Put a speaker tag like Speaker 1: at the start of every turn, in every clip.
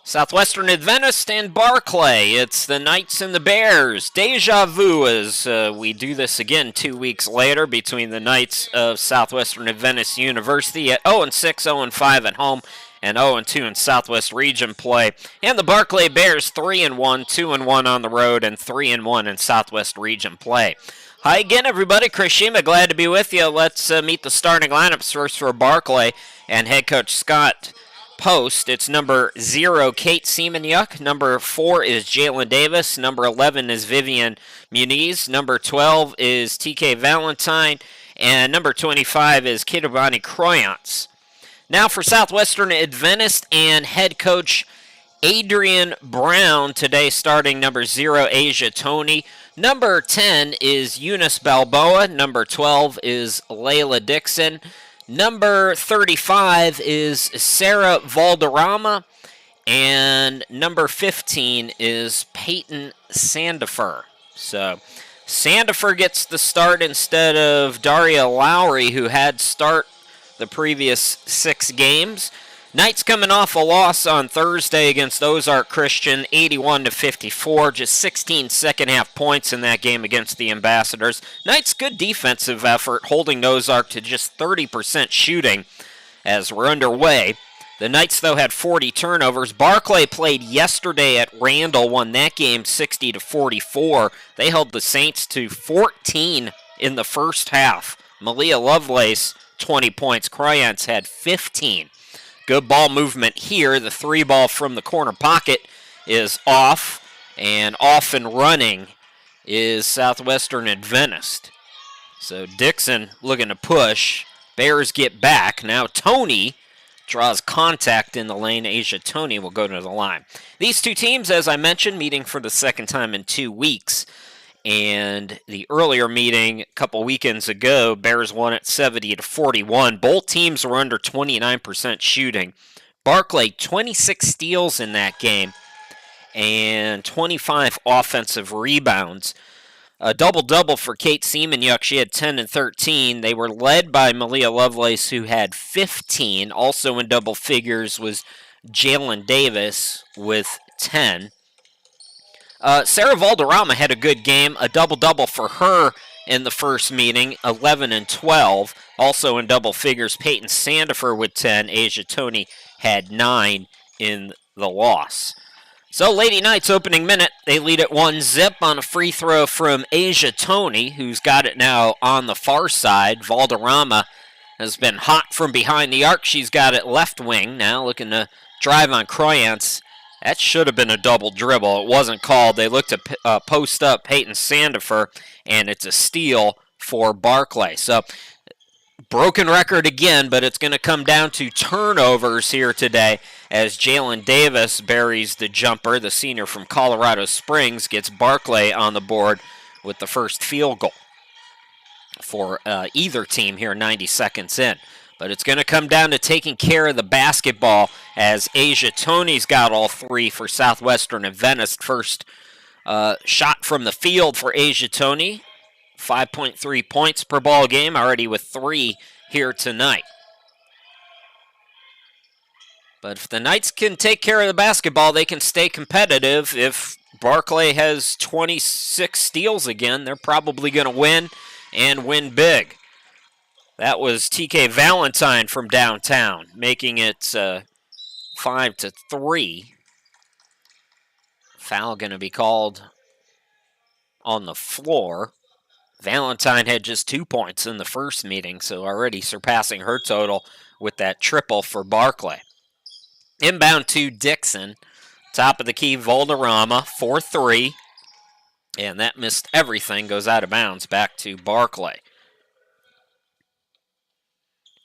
Speaker 1: Southwestern Adventist and Barclay. It's the Knights and the Bears. Deja vu as we do this again 2 weeks later between the Knights of Southwestern Adventist University at 0-6, 0-5 at home, and 0-2 in Southwest Region play. And the Barclay Bears 3-1, 2-1 on the road, and 3-1 in Southwest Region play. Hi again, everybody. Chris Shima, glad to be with you. Let's meet the starting lineups first for Barclay and head coach Scott Post. It's number 0, Kate Seamanyuk. Number 4 is Jalen Davis. Number 11 is Vivian Muniz. Number 12 is TK Valentine. And number 25 is Kitabani Croyance. Now for Southwestern Adventist and head coach Adrian Brown. Today starting number 0, Asia Tony. Number 10 is Eunice Balboa. Number 12 is Layla Dixon. Number 35 is Sarah Valderrama, and number 15 is Peyton Sandifer. So Sandifer gets the start instead of Daria Lowry, who had start the previous 6 games. Knights coming off a loss on Thursday against Ozark Christian, 81-54, just 16 second-half points in that game against the Ambassadors. Knights' good defensive effort, holding Ozark to just 30% shooting as we're underway. The Knights, though, had 40 turnovers. Barclay played yesterday at Randall, won that game 60-44. They held the Saints to 14 in the first half. Malia Lovelace, 20 points. Croyance had 15. Good ball movement here. The 3 ball from the corner pocket is off, and off and running is Southwestern Adventist. So Dixon looking to push. Bears get back. Now Tony draws contact in the lane. Asia Tony will go to the line. These two teams, as I mentioned, meeting for the second time in 2 weeks. And the earlier meeting a couple weekends ago, Bears won at 70-41. Both teams were under 29% shooting. Barclay, 26 steals in that game and 25 offensive rebounds. A double-double for Kate Seamanyuk. She had 10 and 13. They were led by Malia Lovelace, who had 15. Also in double figures was Jalen Davis with 10. Sarah Valderrama had a good game, a double-double for her in the first meeting, 11 and 12. Also in double figures, Peyton Sandifer with 10. Asia Tony had 9 in the loss. So Lady Knights opening minute, they lead at 1-0 on a free throw from Asia Tony, who's got it now on the far side. Valderrama has been hot from behind the arc. She's got it left wing now, looking to drive on Croyance. That should have been a double dribble. It wasn't called. They looked to post up Peyton Sandifer, and it's a steal for Barclay. So, broken record again, but it's going to come down to turnovers here today as Jalen Davis buries the jumper. The senior from Colorado Springs gets Barclay on the board with the first field goal for either team here 90 seconds in. But it's going to come down to taking care of the basketball as Asia Tony's got all 3 for Southwestern Adventist. First shot from the field for Asia Tony. 5.3 points per ball game, already with 3 here tonight. But if the Knights can take care of the basketball, they can stay competitive. If Barclay has 26 steals again, they're probably going to win and win big. That was TK Valentine from downtown, making it 5-3. Foul going to be called on the floor. Valentine had just 2 points in the first meeting, so already surpassing her total with that triple for Barclay. Inbound to Dixon. Top of the key, Valderrama, 4-3. And that missed everything, goes out of bounds back to Barclay.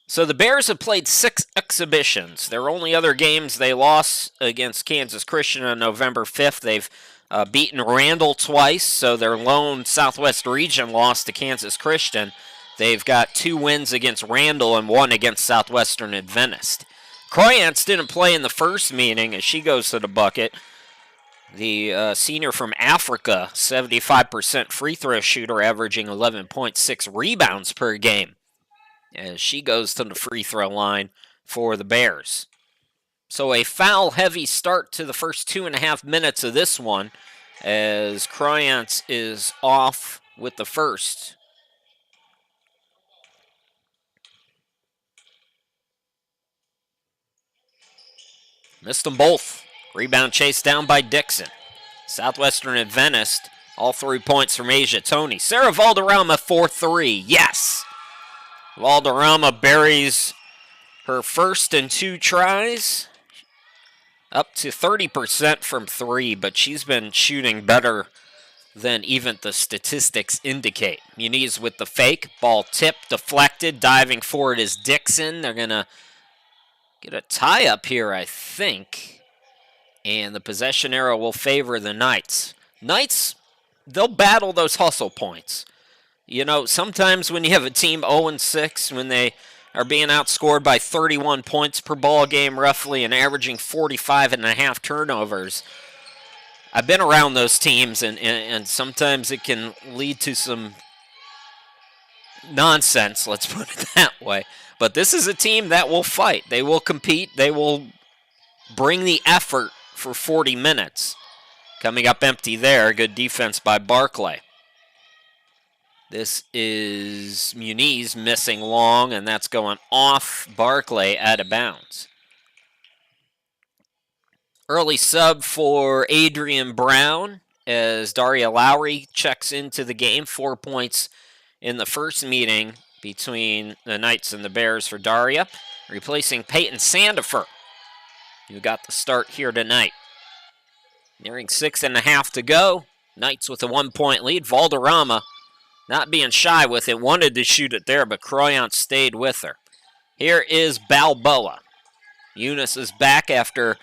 Speaker 1: So the Bears have played 6 exhibitions. Their only other games, they lost against Kansas Christian on November 5th. They've beaten Randall twice, so their lone Southwest Region loss to Kansas Christian. They've got 2 wins against Randall and 1 against Southwestern Adventist. Croyance didn't play in the first meeting as she goes to the bucket. The senior from Africa, 75% free throw shooter, averaging 11.6 rebounds per game, as she goes to the free throw line for the Bears. So a foul-heavy start to the first 2.5 minutes of this one, as Croyance is off with the first. Missed them both. Rebound chased down by Dixon. Southwestern Adventist, all 3 points from Asia Tony. Sarah Valderrama 4-3. Yes! Valderrama buries her first in 2 tries. Up to 30% from 3, but she's been shooting better than even the statistics indicate. Muniz with the fake. Ball tipped, deflected. Diving for it is Dixon. They're going to get a tie-up here, I think. And the possession arrow will favor the Knights. Knights, they'll battle those hustle points. You know, sometimes when you have a team 0-6, when they are being outscored by 31 points per ball game roughly and averaging 45.5 turnovers, I've been around those teams, and sometimes it can lead to some nonsense, let's put it that way. But this is a team that will fight. They will compete. They will bring the effort for 40 minutes. Coming up empty there. Good defense by Barclay. This is Muniz missing long, and that's going off Barclay out of bounds. Early sub for Adrian Brown as Daria Lowry checks into the game. 4 points in the first meeting between the Knights and the Bears for Daria, replacing Peyton Sandifer, who got the start here tonight. Nearing 6.5 to go. Knights with a 1-point lead. Valderrama not being shy with it, wanted to shoot it there, but Croyance stayed with her. Here is Balboa. Eunice is back after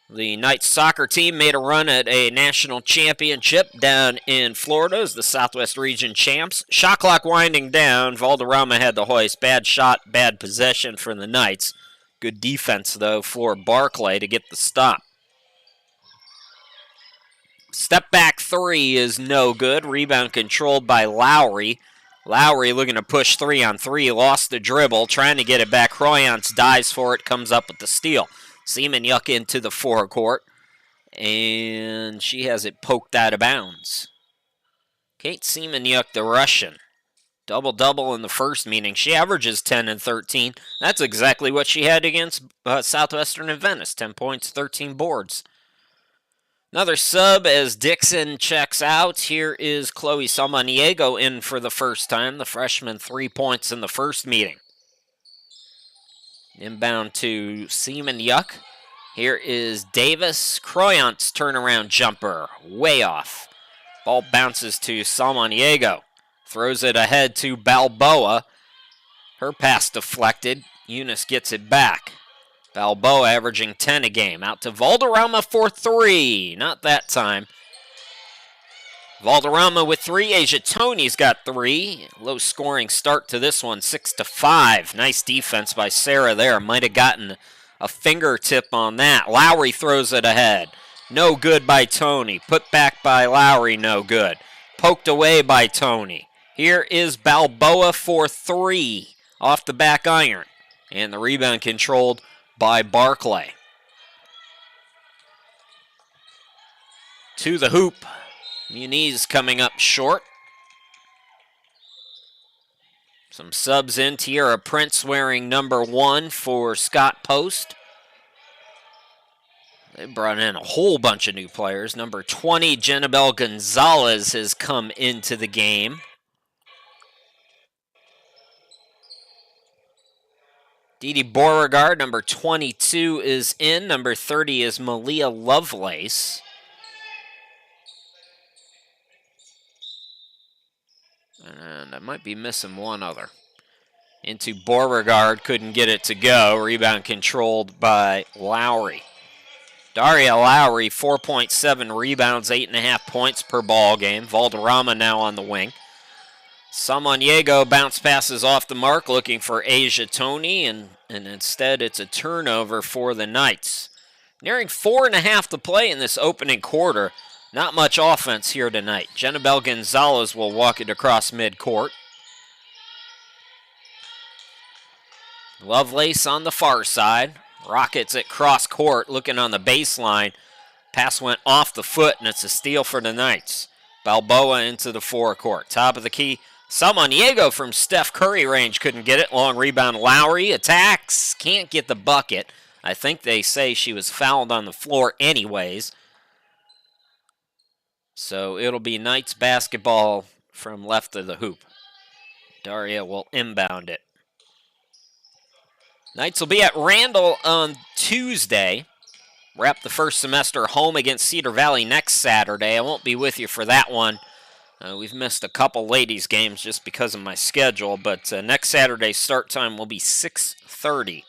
Speaker 1: the Knights soccer team made a run at a national championship down in Florida as the Southwest Region champs. Shot clock winding down. Valderrama had the hoist. Bad shot, bad possession for the Knights. Good defense, though, for Barclay to get the stop. Step back 3 is no good. Rebound controlled by Lowry. Lowry looking to push 3-on-3. Lost the dribble. Trying to get it back. Croyance dives for it. Comes up with the steal. Seaman-Yuck into the forecourt. And she has it poked out of bounds. Kate Seaman-Yuck, the Russian. Double-double in the first meeting. She averages 10 and 13. That's exactly what she had against Southwestern Adventist. 10 points, 13 boards. Another sub as Dixon checks out. Here is Chloe Samaniego in for the first time. The freshman, 3 points in the first meeting. Inbound to Seaman-Yuck. Here is Davis. Croyance turnaround jumper. Way off. Ball bounces to Samaniego. Throws it ahead to Balboa. Her pass deflected. Eunice gets it back. Balboa averaging 10 a game. Out to Valderrama for 3. Not that time. Valderrama with 3. Asia Tony's got 3. Low scoring start to this one. 6-5. Nice defense by Sarah there. Might have gotten a fingertip on that. Lowry throws it ahead. No good by Tony. Put back by Lowry. No good. Poked away by Tony. Here is Balboa for 3. Off the back iron. And the rebound controlled by Barclay. To the hoop. Muniz coming up short. Some subs in. Tiara Prince wearing number 1 for Scott Post. They brought in a whole bunch of new players. Number 20, Jenabel Gonzalez, has come into the game. Didi Beauregard, number 22, is in. Number 30 is Malia Lovelace. And I might be missing one other. Into Beauregard, couldn't get it to go. Rebound controlled by Lowry. Daria Lowry, 4.7 rebounds, 8.5 points per ball game. Valderrama now on the wing. Samaniego bounce passes off the mark, looking for Asia Tony, and instead it's a turnover for the Knights. Nearing 4.5 to play in this opening quarter. Not much offense here tonight. Jenabel Gonzalez will walk it across midcourt. Lovelace on the far side. Rockets at cross court looking on the baseline. Pass went off the foot, and it's a steal for the Knights. Balboa into the forecourt. Top of the key. Samaniego from Steph Curry range couldn't get it. Long rebound. Lowry attacks. Can't get the bucket. I think they say she was fouled on the floor anyways. So it'll be Knights basketball from left of the hoop. Daria will inbound it. Knights will be at Randall on Tuesday. Wrap the first semester home against Cedar Valley next Saturday. I won't be with you for that one. We've missed a couple ladies' games just because of my schedule, but next Saturday's start time will be 6:30.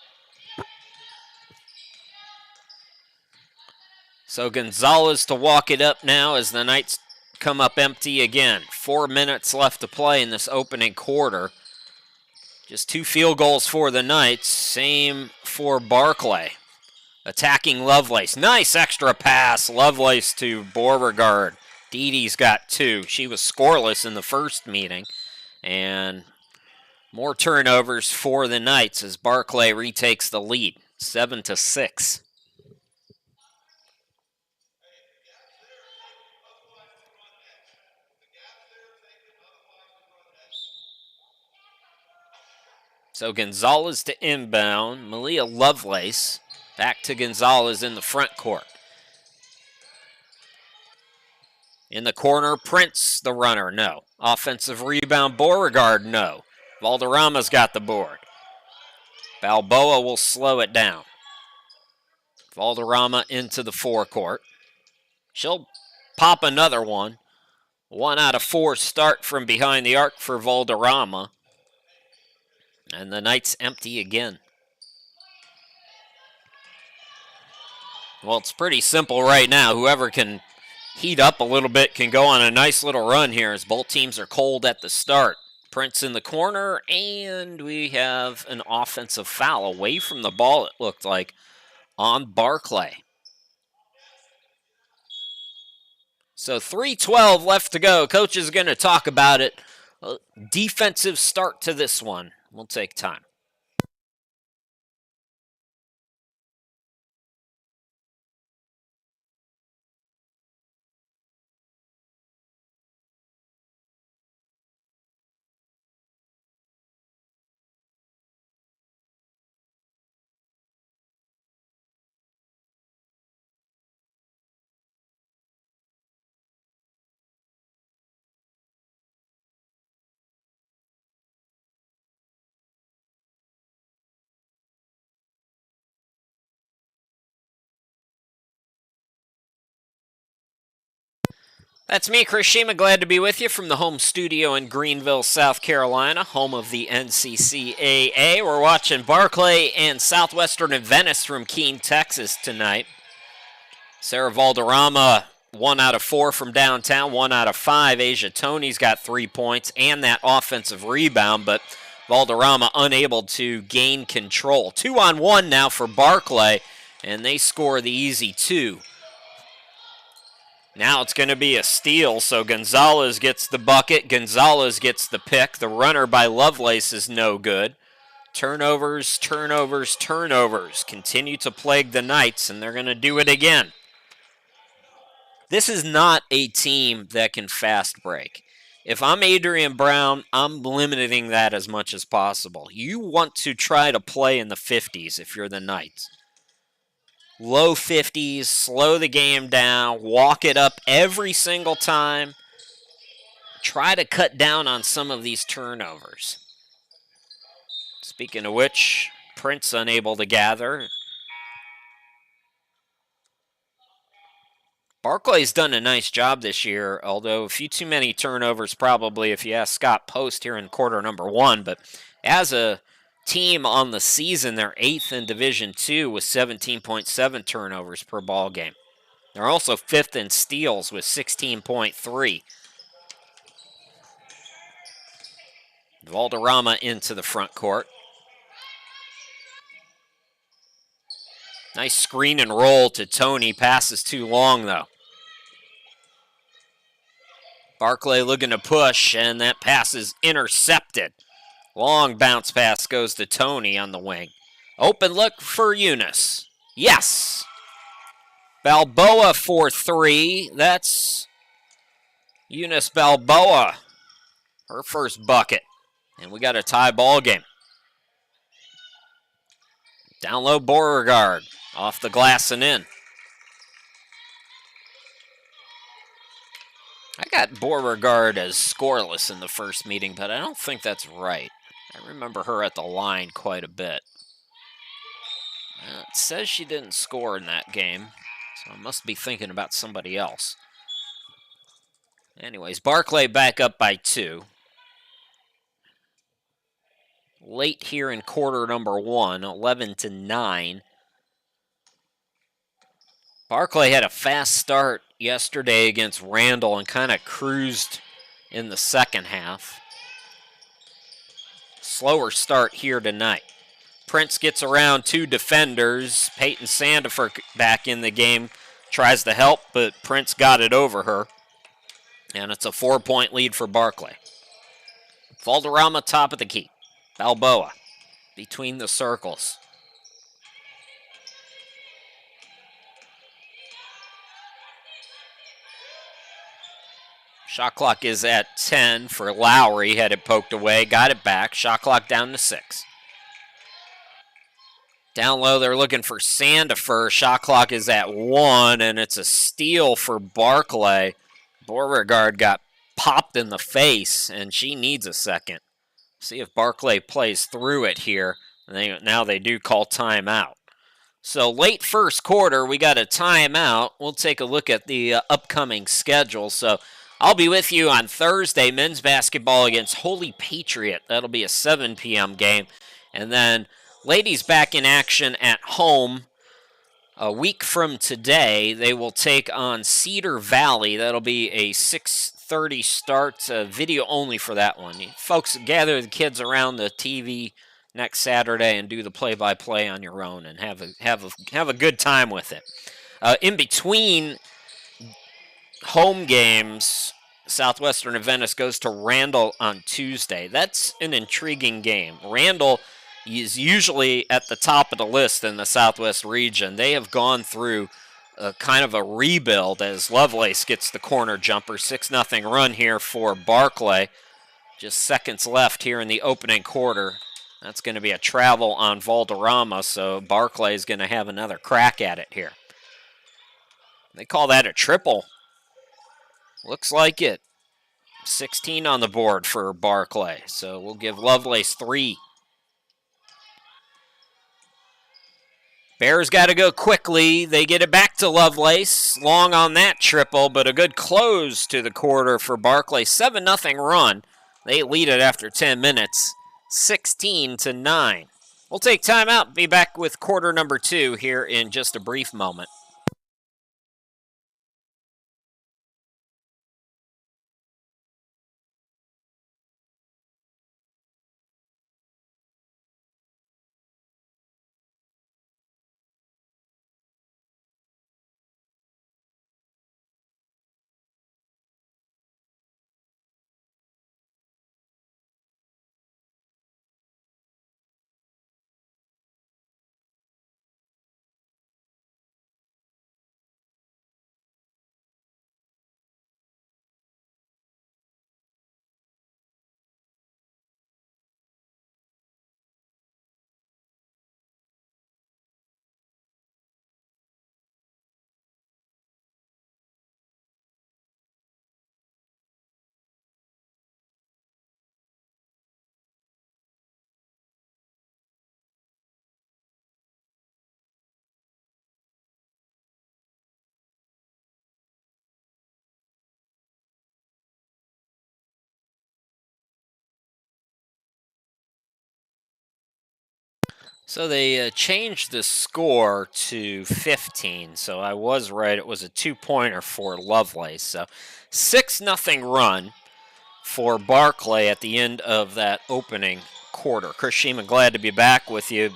Speaker 1: So Gonzalez to walk it up now as the Knights come up empty again. 4 minutes left to play in this opening quarter. Just 2 field goals for the Knights. Same for Barclay. Attacking Lovelace. Nice extra pass. Lovelace to Beauregard. Dee Dee's got 2. She was scoreless in the first meeting. And more turnovers for the Knights as Barclay retakes the lead. 7-6. So Gonzalez to inbound. Malia Lovelace back to Gonzalez in the front court. In the corner, Prince, the runner, no. Offensive rebound, Beauregard, no. Valderrama's got the board. Balboa will slow it down. Valderrama into the forecourt. She'll pop another one. 1 out of 4 start from behind the arc for Valderrama. And the Knights empty again. Well, it's pretty simple right now. Whoever can heat up a little bit can go on a nice little run here as both teams are cold at the start. Prince in the corner, and we have an offensive foul away from the ball, it looked like, on Barclay. So 3:12 left to go. Coach is going to talk about it. Defensive start to this one. We'll take time. That's me, Chris Shima. Glad to be with you from the home studio in Greenville, South Carolina, home of the NCCAA. We're watching Barclay and Southwestern Adventist from Keene, Texas tonight. Sarah Valderrama, 1 out of 4 from downtown, 1 out of 5. Asia Tony's got 3 points and that offensive rebound, but Valderrama unable to gain control. 2-on-1 now for Barclay, and they score the easy 2. Now it's going to be a steal, so Gonzalez gets the bucket. Gonzalez gets the pick. The runner by Lovelace is no good. Turnovers, turnovers, turnovers continue to plague the Knights, and they're going to do it again. This is not a team that can fast break. If I'm Adrian Brown, I'm limiting that as much as possible. You want to try to play in the 50s if you're the Knights. Low 50s, slow the game down, walk it up every single time. Try to cut down on some of these turnovers. Speaking of which, Prince unable to gather. Barclay's done a nice job this year, although a few too many turnovers probably if you ask Scott Post here in quarter number 1. But as a team on the season, they're 8th in Division II with 17.7 turnovers per ball game. They're also 5th in steals with 16.3. Valderrama into the front court. Nice screen and roll to Tony. Passes too long, though. Barclay looking to push, and that pass is intercepted. Long bounce pass goes to Tony on the wing. Open look for Eunice. Yes. Balboa for 3. That's Eunice Balboa. Her first bucket. And we got a tie ball game. Down low, Beauregard. Off the glass and in. I got Beauregard as scoreless in the first meeting, but I don't think that's right. I remember her at the line quite a bit. It says she didn't score in that game, so I must be thinking about somebody else. Anyways, Barclay back up by 2. Late here in quarter number 1, 11-9. Barclay had a fast start yesterday against Randall and kind of cruised in the second half. Slower start here tonight. Prince gets around 2 defenders. Peyton Sandifer back in the game. Tries to help, but Prince got it over her. And it's a 4-point lead for Barclay. Valderrama top of the key. Balboa between the circles. Shot clock is at 10 for Lowry. Had it poked away, got it back. Shot clock down to 6. Down low, they're looking for Sandifer. Shot clock is at 1, and it's a steal for Barclay. Beauregard got popped in the face, and she needs a second. See if Barclay plays through it here. Now they do call timeout. So late first quarter, we got a timeout. We'll take a look at the upcoming schedule. So I'll be with you on Thursday, men's basketball against Holy Patriot. That'll be a 7 p.m. game. And then ladies back in action at home. A week from today, they will take on Cedar Valley. That'll be a 6:30 start, video only for that one. Folks, gather the kids around the TV next Saturday and do the play-by-play on your own and have a good time with it. In between home games, Southwestern Adventist goes to Randall on Tuesday. That's an intriguing game. Randall is usually at the top of the list in the Southwest region. They have gone through kind of a rebuild as Lovelace gets the corner jumper. 6-0 run here for Barclay. Just seconds left here in the opening quarter. That's going to be a travel on Valderrama, so Barclay is going to have another crack at it here. They call that a triple. Looks like it. 16 on the board for Barclay, so we'll give Lovelace 3. Bears got to go quickly. They get it back to Lovelace. Long on that triple, but a good close to the quarter for Barclay. 7-0 run. They lead it after 10 minutes, 16-9. We'll take time out. Be back with quarter number 2 here in just a brief moment. So they changed the score to 15, so I was right. It was a 2-pointer for Lovelace. So 6-0 run for Barclay at the end of that opening quarter. Chris Sheeman, glad to be back with you.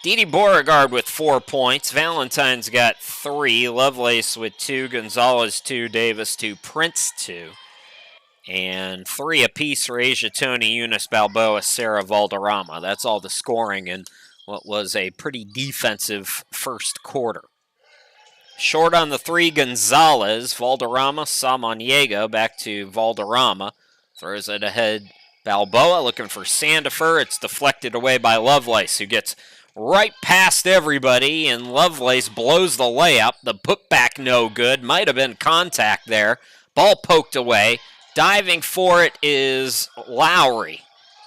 Speaker 1: Didi Beauregard with 4 points. Valentine's got 3. Lovelace with 2. Gonzalez 2. Davis 2. Prince 2. And 3 apiece for Asia Tony, Eunice Balboa, Sarah Valderrama. That's all the scoring. And what was a pretty defensive first quarter. Short on the three, Gonzalez. Valderrama, Samaniego back to Valderrama. Throws it ahead. Balboa looking for Sandifer. It's deflected away by Lovelace, who gets right past everybody, and Lovelace blows the layup. The putback no good. Might have been contact there. Ball poked away. Diving for it is Lowry.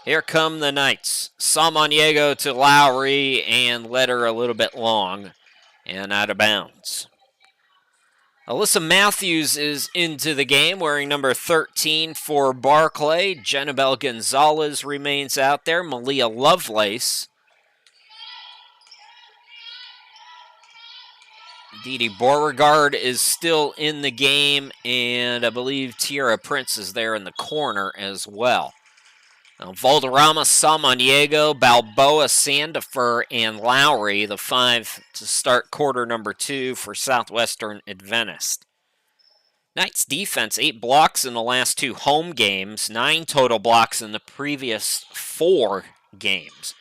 Speaker 1: Here come the Knights. Samaniego to Lowry and led her a little bit long and out of bounds. Alyssa Matthews is into the game, wearing number 13 for Barclay. Jenabel Gonzalez remains out there. Malia Lovelace. Didi Beauregard is still in the game, and I believe Tiara Prince is there in the corner as well. Now, Valderrama, Samaniego, Balboa, Sandifer, and Lowry, the five to start quarter number 2 for Southwestern Adventist. Knights defense, 8 blocks in the last 2 home games, 9 total blocks in the previous 4 games.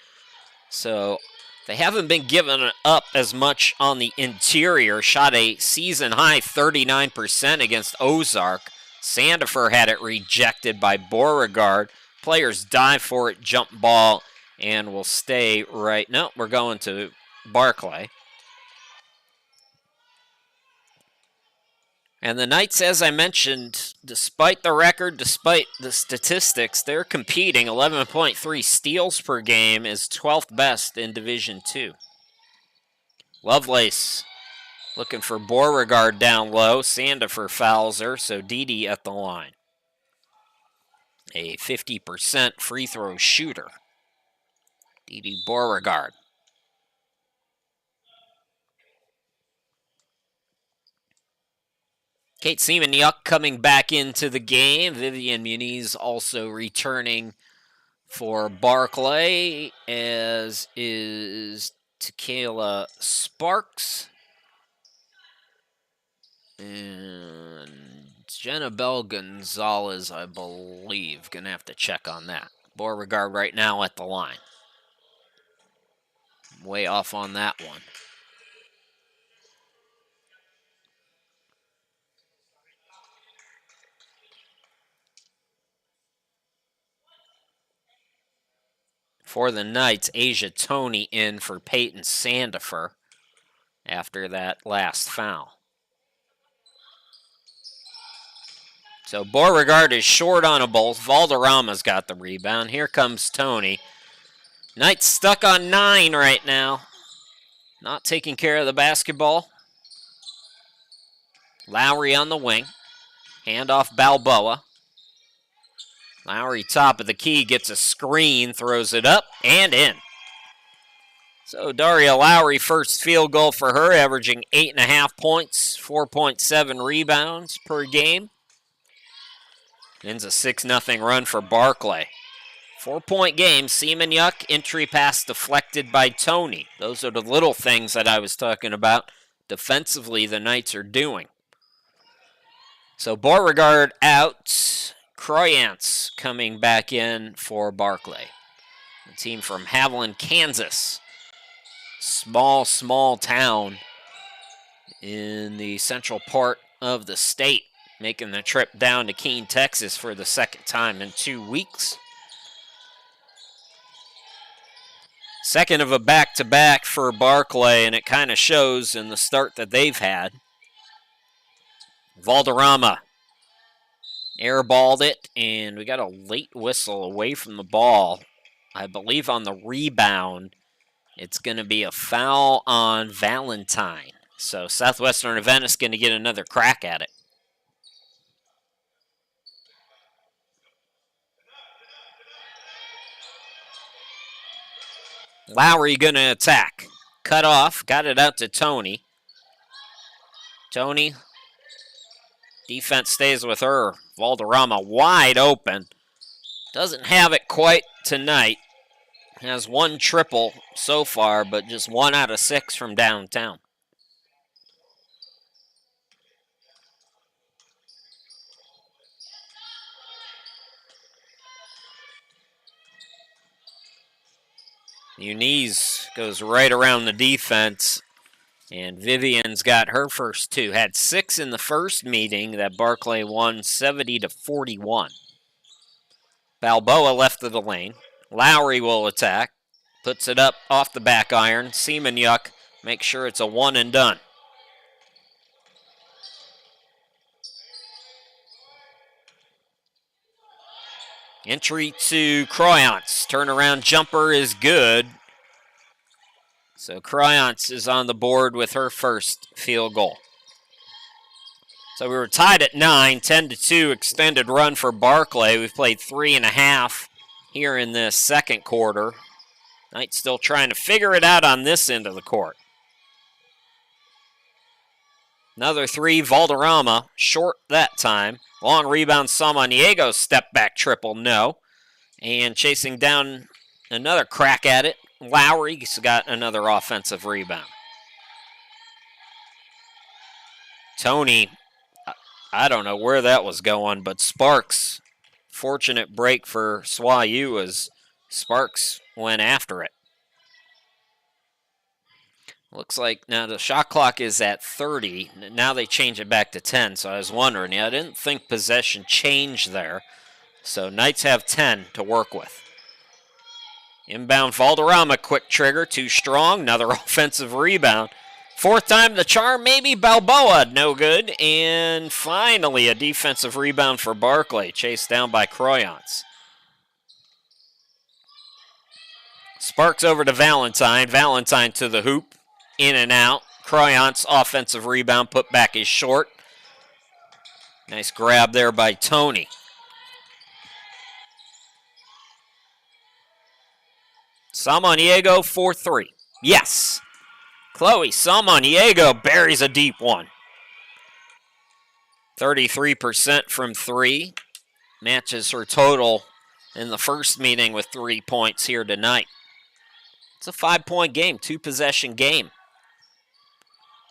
Speaker 1: So they haven't been given up as much on the interior. Shot a season-high 39% against Ozark. Sandifer had it rejected by Beauregard. Players dive for it, jump ball, and will stay right. No, we're going to Barclay. And the Knights, as I mentioned, despite the record, despite the statistics, they're competing. 11.3 steals per game is 12th best in Division II. Lovelace looking for Beauregard down low. Sandifer fouls her, so Didi at the line. A 50% free throw shooter. Didi Beauregard. Kate Seaman-Yuck coming back into the game. Vivian Muniz also returning for Barclay, as is Tequila Sparks. And Jenabel Gonzalez, I believe. Gonna have to check on that. Beauregard right now at the line. Way off on that one. For the Knights, Asia Toney in for Peyton Sandifer after that last foul. So Beauregard is short on a bolt. Valderrama's got the rebound. Here comes Toney. Knights stuck on 9 right now. Not taking care of the basketball. Lowry on the wing. Handoff Balboa. Lowry top of the key, gets a screen, throws it up and in. So Daria Lowry, first field goal for her, averaging 8.5 points, 4.7 rebounds per game. Ends a 6-0 run for Barclay. 4-point game. Seaman-Yuck, entry pass deflected by Toney. Those are the little things that I was talking about defensively the Knights are doing. So Beauregard out. Croyance coming back in for Barclay. The team from Haviland, Kansas. Small town in the central part of the state, making the trip down to Keene, Texas for the second time in 2 weeks. Second of a back-to-back for Barclay, and it kind of shows in the start that they've had. Valderrama airballed it, and we got a late whistle away from the ball. I believe on the rebound, it's going to be a foul on Valentine. So Southwestern Adventist is going to get another crack at it. Lowry going to attack. Cut off, got it out to Toney. Toney, defense stays with her. Valderrama wide open. Doesn't have it quite tonight. Has 1 triple so far, but just 1 out of 6 from downtown. Muniz goes right around the defense, and Vivian's got her first two. Had 6 in the first meeting that Barclay won 70-41. Balboa left of the lane. Lowry will attack. Puts it up off the back iron. Semenyuk makes sure it's a one and done. Entry to Croyance. Turnaround jumper is good. So Croyance is on the board with her first field goal. So we were tied at 9, 10-2 extended run for Barclay. We've played 3.5 here in this second quarter. Knights still trying to figure it out on this end of the court. Another 3, Valderrama, short that time. Long rebound, Samaniego, step back triple, no. And chasing down another crack at it, Lowry's got another offensive rebound. Tony, I don't know where that was going, but Sparks, fortunate break for SWAU as Sparks went after it. Looks like now the shot clock is at 30. Now they change it back to 10, so I was wondering. Yeah, I didn't think possession changed there. So Knights have 10 to work with. Inbound Valderrama, quick trigger, too strong. Another offensive rebound. Fourth time the charm, maybe Balboa, no good. And finally a defensive rebound for Barclay, chased down by Croyance. Sparks over to Valentine. Valentine to the hoop. In and out. Croyance offensive rebound, put back is short. Nice grab there by Tony. Samaniego 4-3. Yes. Chloe Samaniego buries a deep one. 33% from 3. Matches her total in the first meeting with 3 points here tonight. It's a 5-point game, 2-possession game.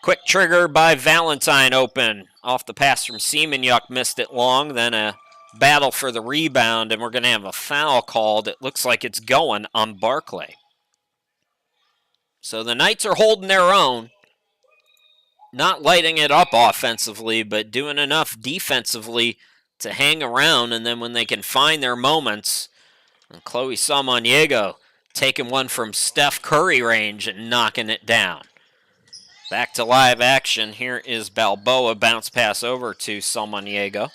Speaker 1: Quick trigger by Valentine open. Off the pass from Semenyuk, missed it long. Then a battle for the rebound, and we're going to have a foul called. It looks like it's going on Barclay. So the Knights are holding their own. Not lighting it up offensively, but doing enough defensively to hang around. And then when they can find their moments, and Chloe Samaniego taking one from Steph Curry range and knocking it down. Back to live action. Here is Balboa. Bounce pass over to Samaniego.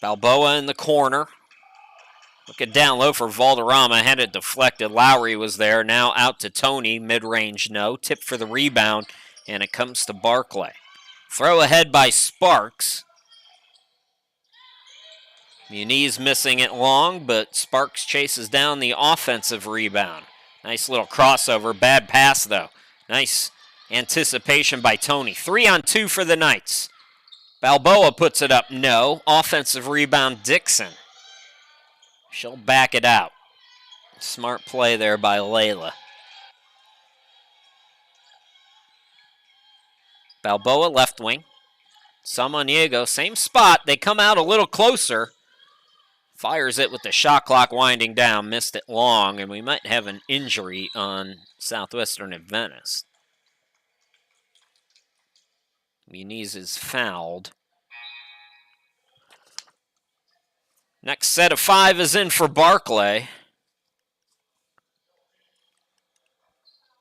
Speaker 1: Balboa in the corner. Looking down low for Valderrama. Had it deflected. Lowry was there. Now out to Tony. Mid-range, no. Tip for the rebound. And it comes to Barclay. Throw ahead by Sparks. Muniz missing it long, but Sparks chases down the offensive rebound. Nice little crossover. Bad pass, though. Nice anticipation by Tony. 3-on-2 for the Knights. Balboa puts it up. No. Offensive rebound, Dixon. She'll back it out. Smart play there by Layla. Balboa left wing. Samaniego, same spot. They come out a little closer. Fires it with the shot clock winding down. Missed it long, and we might have an injury on Southwestern Adventist. Muniz is fouled. Next set of 5 is in for Barclay.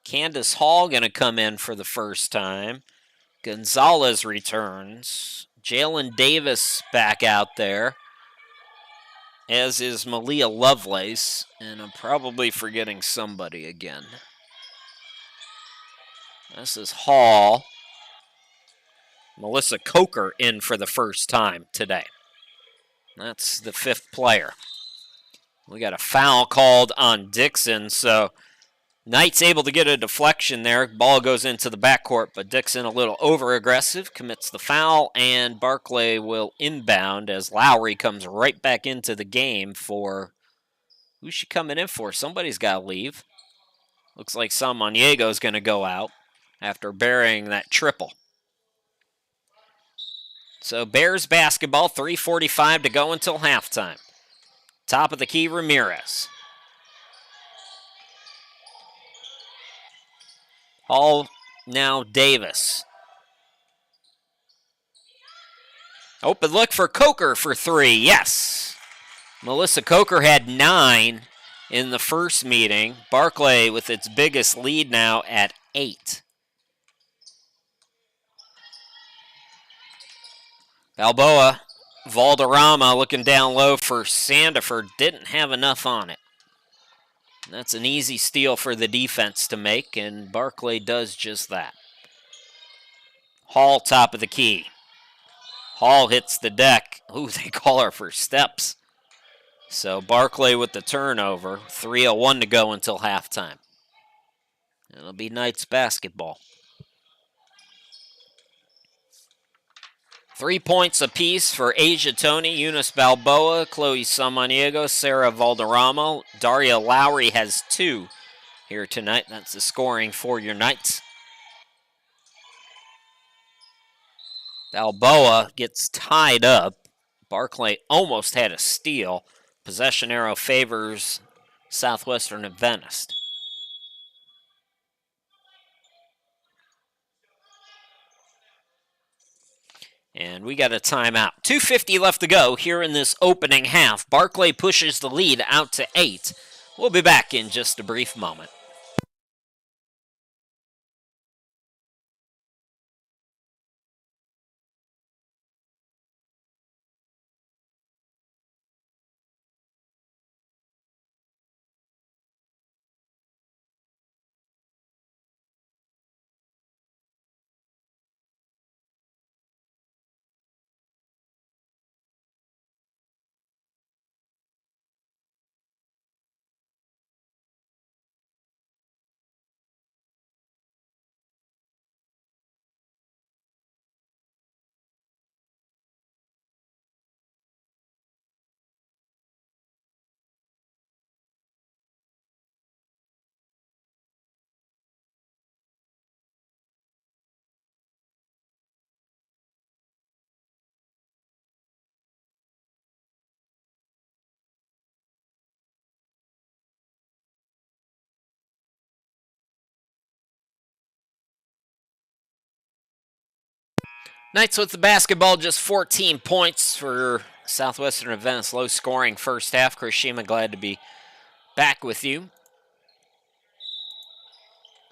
Speaker 1: Candace Hall going to come in for the first time. Gonzalez returns. Jalen Davis back out there, as is Malia Lovelace, and I'm probably forgetting somebody again. This is Hall. Melissa Coker in for the first time today. That's the 5th player. We got a foul called on Dixon, so Knight's able to get a deflection there. Ball goes into the backcourt, but Dixon a little over-aggressive, commits the foul, and Barclay will inbound as Lowry comes right back into the game for... Who's she coming in for? Somebody's got to leave. Looks like Samaniego's going to go out after burying that triple. So Bears basketball, 3:45 to go until halftime. Top of the key, Ramirez. Hall, now Davis. Open look for Coker for 3. Yes. Melissa Coker had 9 in the first meeting. Barclay with its biggest lead now at 8. Balboa, Valderrama looking down low for Sandiford. Didn't have enough on it. That's an easy steal for the defense to make, and Barclay does just that. Hall, top of the key. Hall hits the deck. Ooh, they call her for steps. So Barclay with the turnover. 3:01 to go until halftime. It'll be Knights basketball. 3 points apiece for Asia Tony, Eunice Balboa, Chloe Samaniego, Sarah Valderrama. Daria Lowry has 2 here tonight. That's the scoring for your Knights. Balboa gets tied up. Barclay almost had a steal. Possession arrow favors Southwestern Adventist. And we got a timeout. 2:50 left to go here in this opening half. Barclay pushes the lead out to 8. We'll be back in just a brief moment. Knights with the basketball, just 14 points for Southwestern Adventist. Low scoring first half. Chris Shima, glad to be back with you.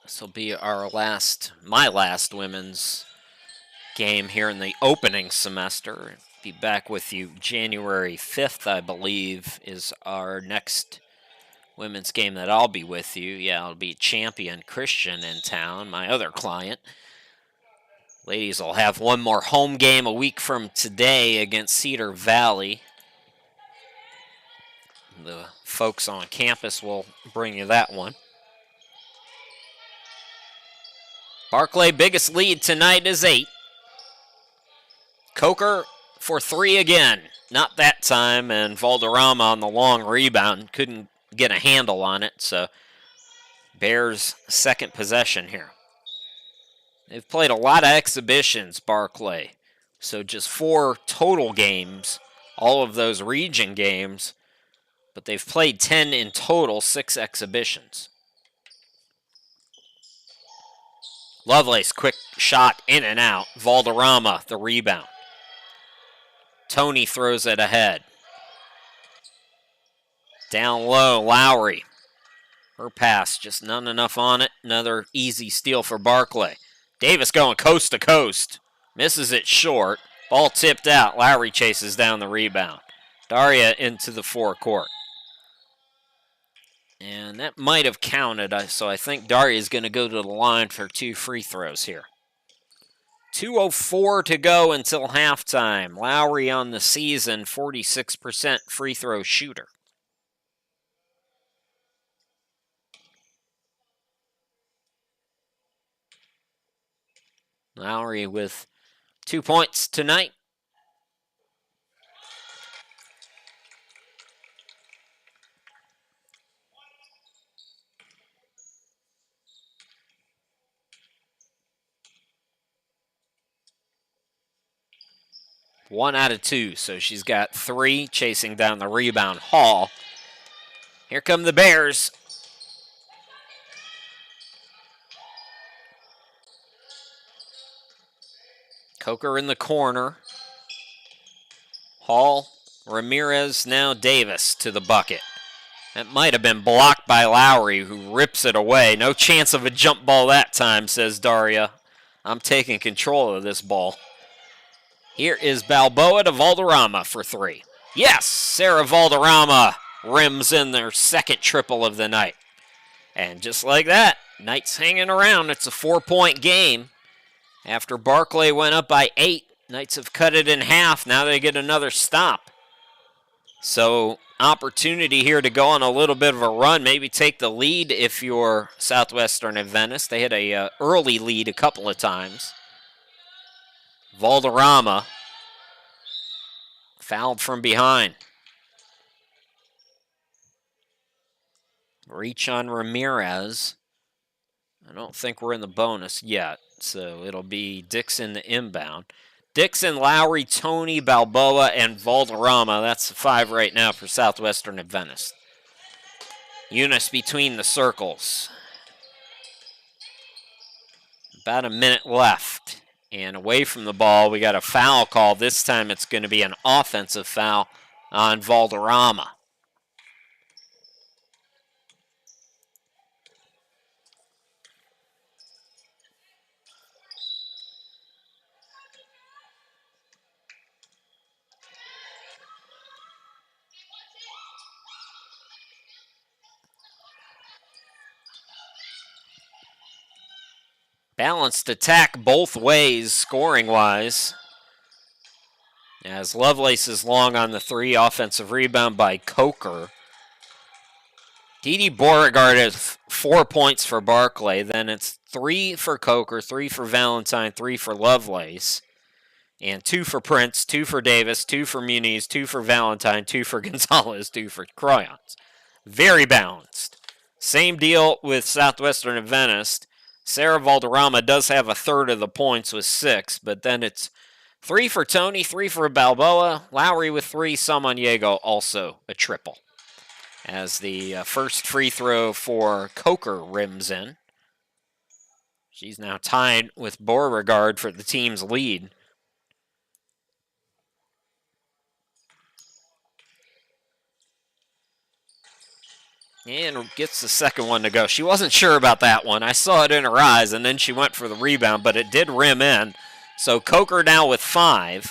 Speaker 1: This will be my last women's game here in the opening semester. Be back with you January 5th, I believe, is our next women's game that I'll be with you. Yeah, it'll be Champion Christian in town, my other client. Ladies will have one more home game a week from today against Cedar Valley. The folks on campus will bring you that one. Barclay, biggest lead tonight is 8. Coker for 3 again. Not that time, and Valderrama on the long rebound. Couldn't get a handle on it, so Bears' second possession here. They've played a lot of exhibitions, Barclay. So just 4 total games, all of those region games, but they've played 10 in total, 6 exhibitions. Lovelace, quick shot in and out. Valderrama, the rebound. Tony throws it ahead. Down low, Lowry. Her pass, just not enough on it. Another easy steal for Barclay. Davis going coast to coast. Misses it short. Ball tipped out. Lowry chases down the rebound. Daria into the forecourt. And that might have counted, so I think Daria is going to go to the line for 2 free throws here. 2:04 to go until halftime. Lowry on the season, 46% free throw shooter. Lowry with 2 points tonight. One out of 2, so she's got 3, chasing down the rebound. Hall. Here come the Bears. Coker in the corner. Hall, Ramirez, now Davis to the bucket. That might have been blocked by Lowry, who rips it away. No chance of a jump ball that time, says Daria. I'm taking control of this ball. Here is Balboa to Valderrama for three. Yes, Sarah Valderrama rims in their second triple of the night. And just like that, Knights hanging around. It's a 4-point game. After Barclay went up by 8, Knights have cut it in half. Now they get another stop. So opportunity here to go on a little bit of a run, maybe take the lead if you're Southwestern Adventist. They had a early lead a couple of times. Valderrama fouled from behind. Reach on Ramirez. I don't think we're in the bonus yet, so it'll be Dixon the inbound. Dixon, Lowry, Tony, Balboa, and Valderrama. That's the 5 right now for Southwestern Adventist. Eunice between the circles. About a minute left. And away from the ball, we got a foul call. This time it's going to be an offensive foul on Valderrama. Balanced attack both ways, scoring-wise. As Lovelace is long on the 3, offensive rebound by Coker. Dee Beauregard has 4 points for Barclay. Then it's 3 for Coker, 3 for Valentine, 3 for Lovelace. And 2 for Prince, 2 for Davis, 2 for Muniz, 2 for Valentine, 2 for Gonzalez, 2 for Croyons. Very balanced. Same deal with Southwestern Adventist. Sarah Valderrama does have a third of the points with 6, but then it's 3 for Tony, 3 for Balboa, Lowry with 3, Samaniego also a triple. As the first free throw for Coker rims in. She's now tied with Beauregard for the team's lead. And gets the second one to go. She wasn't sure about that one. I saw it in her eyes, and then she went for the rebound, but it did rim in. So Coker now with 5.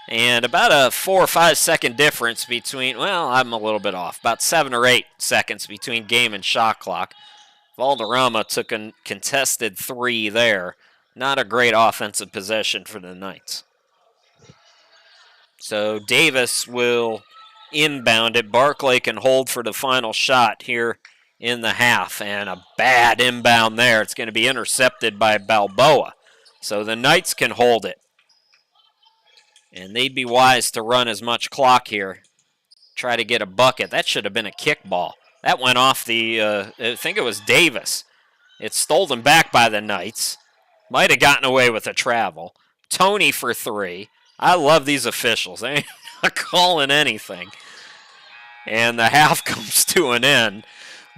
Speaker 1: And about a 4 or 5 second difference between, well, I'm a little bit off. About 7 or 8 seconds between game and shot clock. Valderrama took a contested 3 there. Not a great offensive possession for the Knights. So Davis will inbound it. Barclay can hold for the final shot here in the half. And a bad inbound there. It's going to be intercepted by Balboa. So the Knights can hold it. And they'd be wise to run as much clock here. Try to get a bucket. That should have been a kickball. That went off the, I think it was Davis. It's stolen back by the Knights. Might have gotten away with a travel. Tony for 3. I love these officials. They ain't calling anything. And the half comes to an end.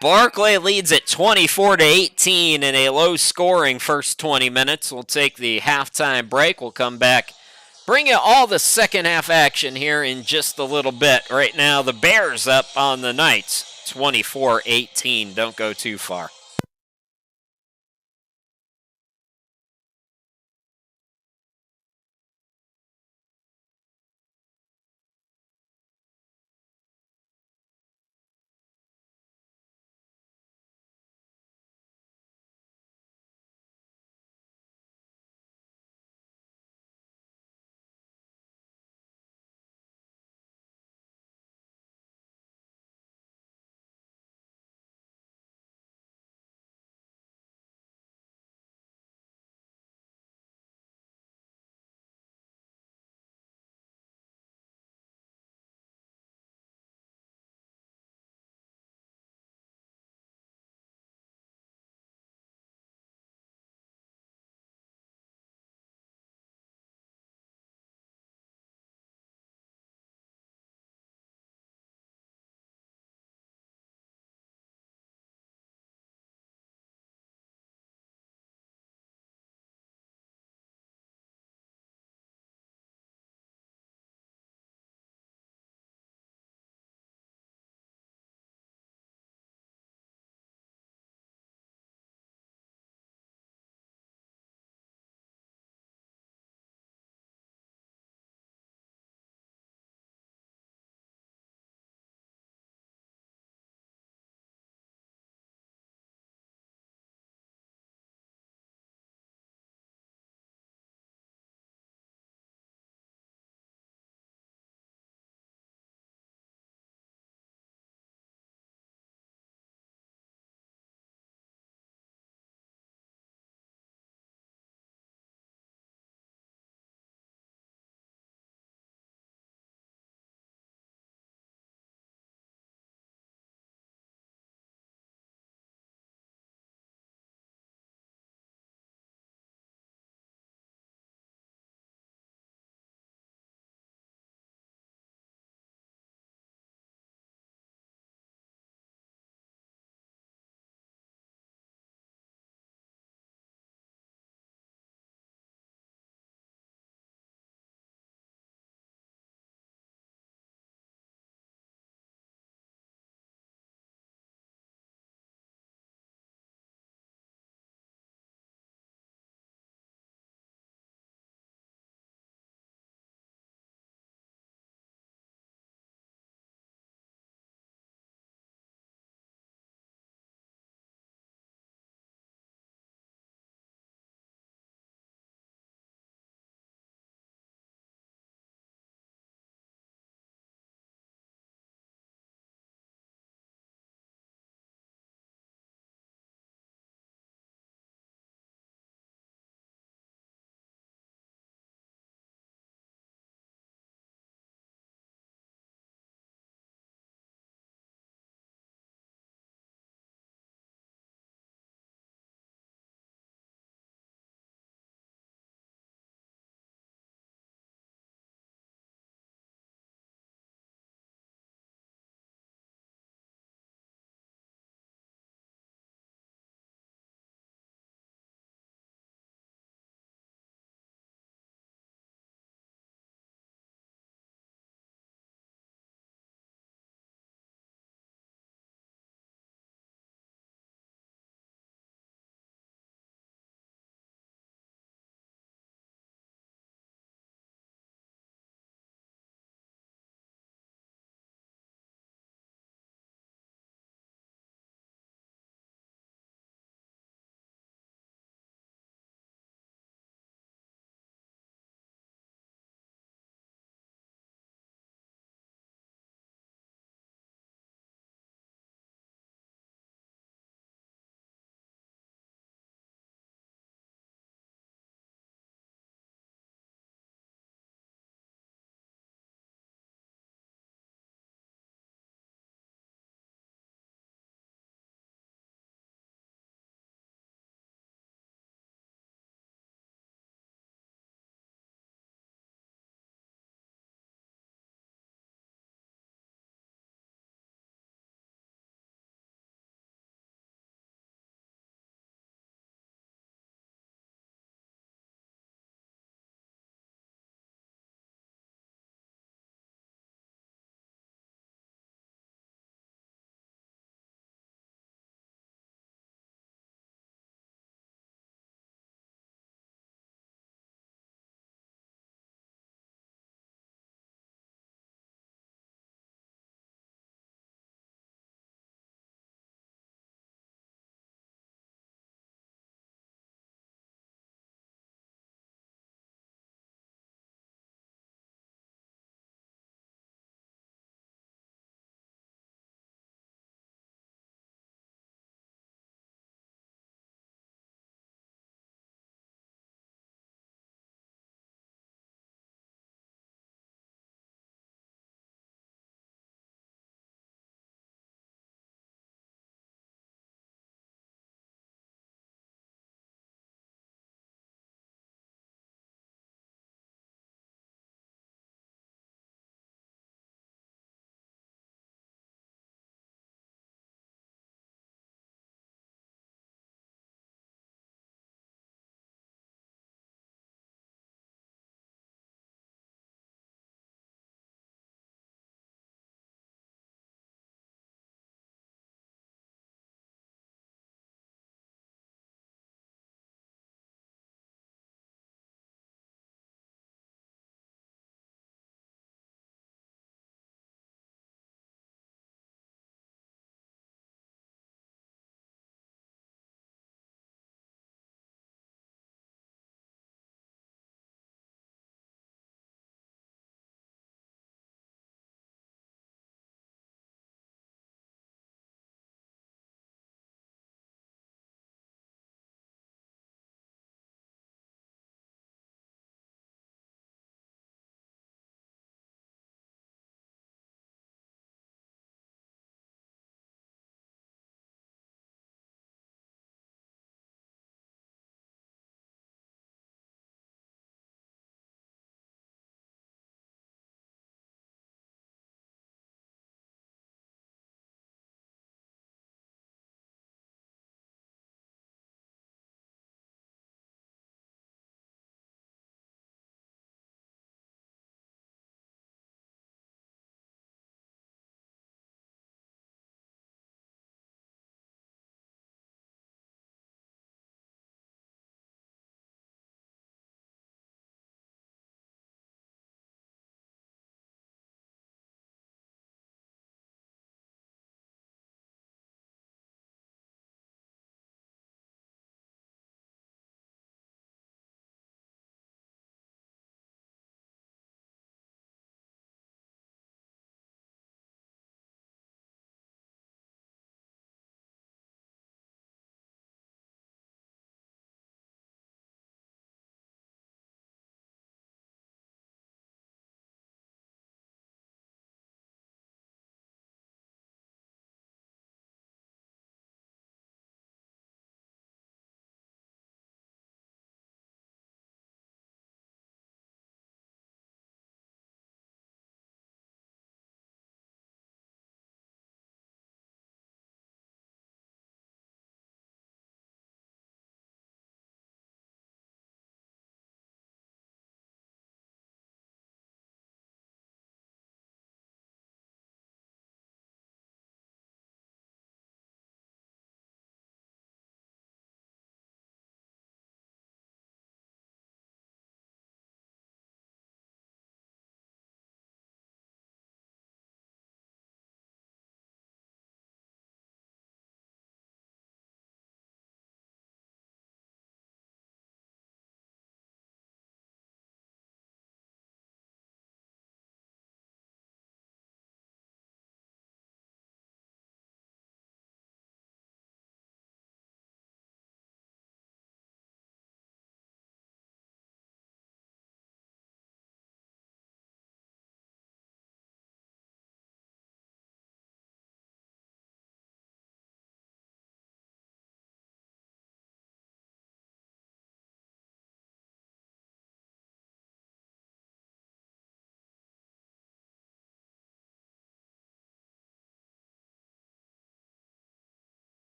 Speaker 1: Barclay leads at 24-18 in a low-scoring first 20 minutes. We'll take the halftime break. We'll come back, bring you all the second half action here in just a little bit. Right now, the Bears up on the Knights, 24-18. Don't go too far.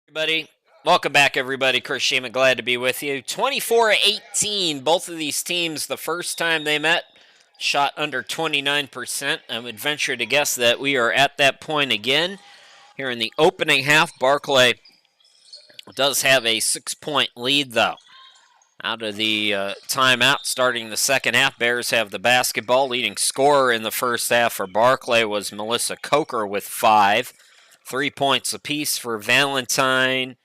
Speaker 1: Everybody, welcome back, everybody. Chris Shaman, glad to be with you. 24-18, both of these teams, the first time they met, shot under 29%. I would venture to guess that we are at that point again. Here in the opening half, Barclay does have a 6-point lead, though. Out of the timeout, starting the second half, Bears have the basketball. Leading scorer in the first half for Barclay was Melissa Coker with 5. 3 points apiece for Valentine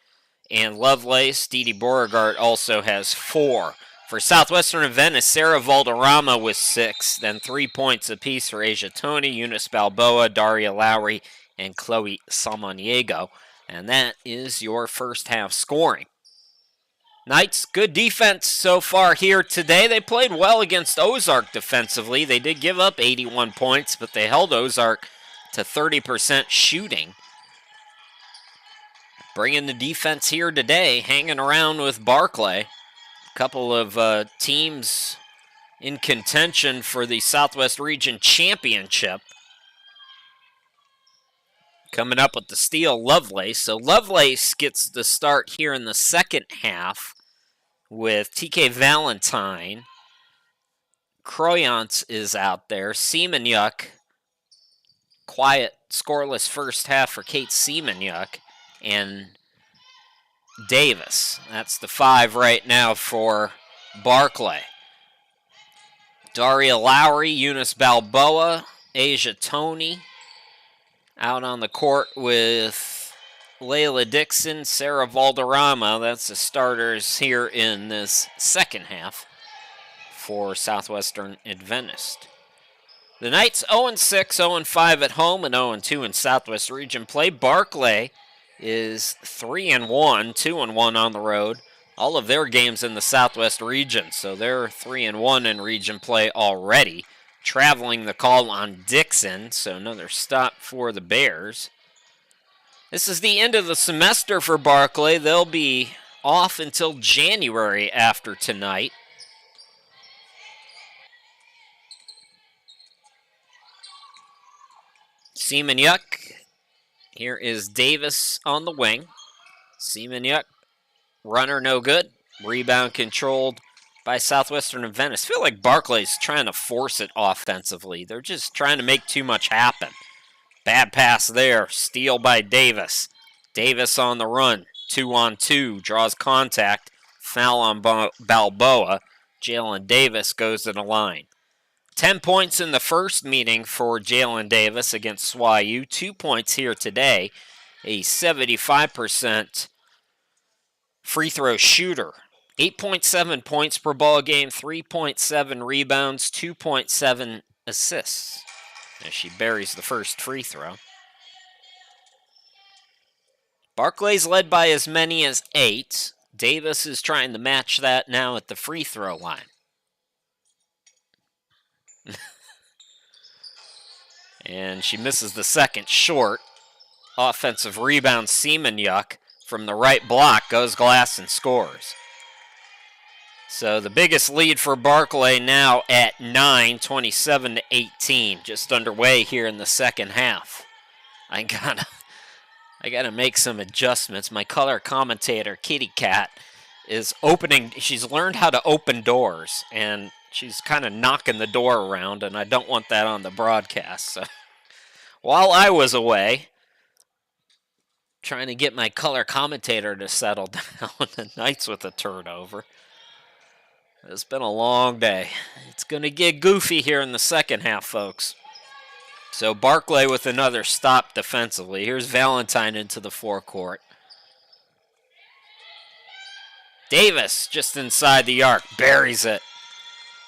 Speaker 1: and Lovelace. Dee Dee Beauregard also has 4. For Southwestern Adventist, Sarah Valderrama with 6. Then 3 points apiece for Asia Tony, Eunice Balboa, Daria Lowry, and Chloe Samaniego. And that is your first half scoring. Knights, good defense so far here today. They played well against Ozark defensively. They did give up 81 points, but they held Ozark to 30% shooting. Bringing the defense here today, hanging around with Barclay. A couple of teams in contention for the Southwest Region Championship. Coming up with the steal, Lovelace. So Lovelace gets the start here in the second half with TK Valentine. Croyance is out there. Seamanyuk, quiet, scoreless first half for Kate Seamanyuk. And Davis. That's the 5 right now for Barclay. Daria Lowry, Eunice Balboa, Asia Tony out on the court with Layla Dixon, Sarah Valderrama. That's the starters here in this second half for Southwestern Adventist. The Knights 0-6, 0-5 at home, and 0-2 in Southwest Region play. Barclay is 3-1, 2-1 on the road. All of their games in the Southwest Region, so they're 3-1 in region play already. Traveling the call on Dixon, so another stop for the Bears. This is the end of the semester for Barclay. They'll be off until January after tonight. Seamanyuk. Here is Davis on the wing. Seamanyuk, runner no good. Rebound controlled by Southwestern Adventist. I feel like Barclay's trying to force it offensively. They're just trying to make too much happen. Bad pass there. Steal by Davis. Davis on the run. 2-on-2. Draws contact. Foul on Balboa. Jalen Davis goes to the line. 10 points in the first meeting for Jalen Davis against SWAU. 2 points here today. A 75% free throw shooter. 8.7 points per ball game, 3.7 rebounds, 2.7 assists. As she buries the first free throw. Barclay's led by as many as 8. Davis is trying to match that now at the free throw line. And she misses the second short. Offensive rebound, Seamanyuk from the right block goes glass and scores. So the biggest lead for Barclay now at 9, 27-18, just underway here in the second half. I gotta make some adjustments. My color commentator, Kitty Cat, is opening. She's learned how to open doors, and she's kind of knocking the door around, and I don't want that on the broadcast. So while I was away, trying to get my color commentator to settle down, the Knights with a turnover. It's been a long day. It's going to get goofy here in the second half, folks. So Barclay with another stop defensively. Here's Valentine into the forecourt. Davis just inside the arc, buries it.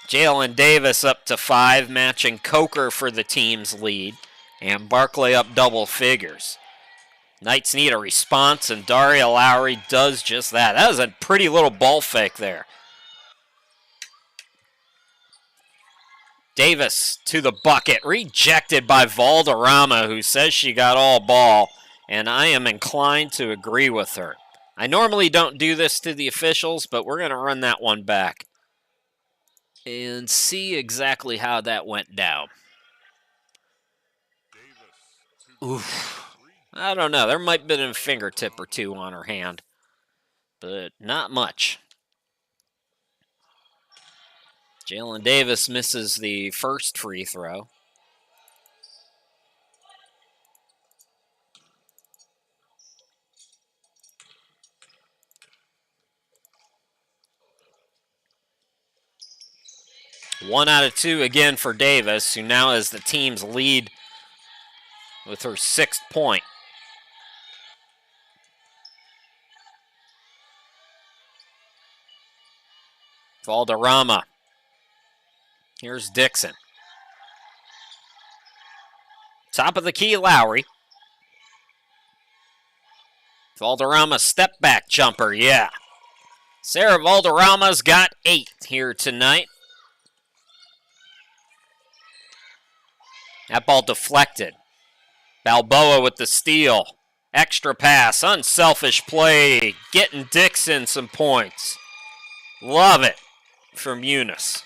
Speaker 1: Jalen Davis up to 5, matching Coker for the team's lead. And Barclay up double figures. Knights need a response, and Daria Lowry does just that. That was a pretty little ball fake there. Davis to the bucket, rejected by Valderrama, who says she got all ball, and I am inclined to agree with her. I normally don't do this to the officials, but we're going to run that one back and see exactly how that went down. Oof. I don't know. There might have been a fingertip or two on her hand, but not much. Jalen Davis misses the first free throw. One out of two again for Davis, who now has the team's lead with her 6th point. Valderrama. Here's Dixon. Top of the key, Lowry. Valderrama step back jumper, yeah. Sarah Valderrama's got 8 here tonight. That ball deflected. Balboa with the steal. Extra pass, unselfish play, getting Dixon some points. Love it from Eunice.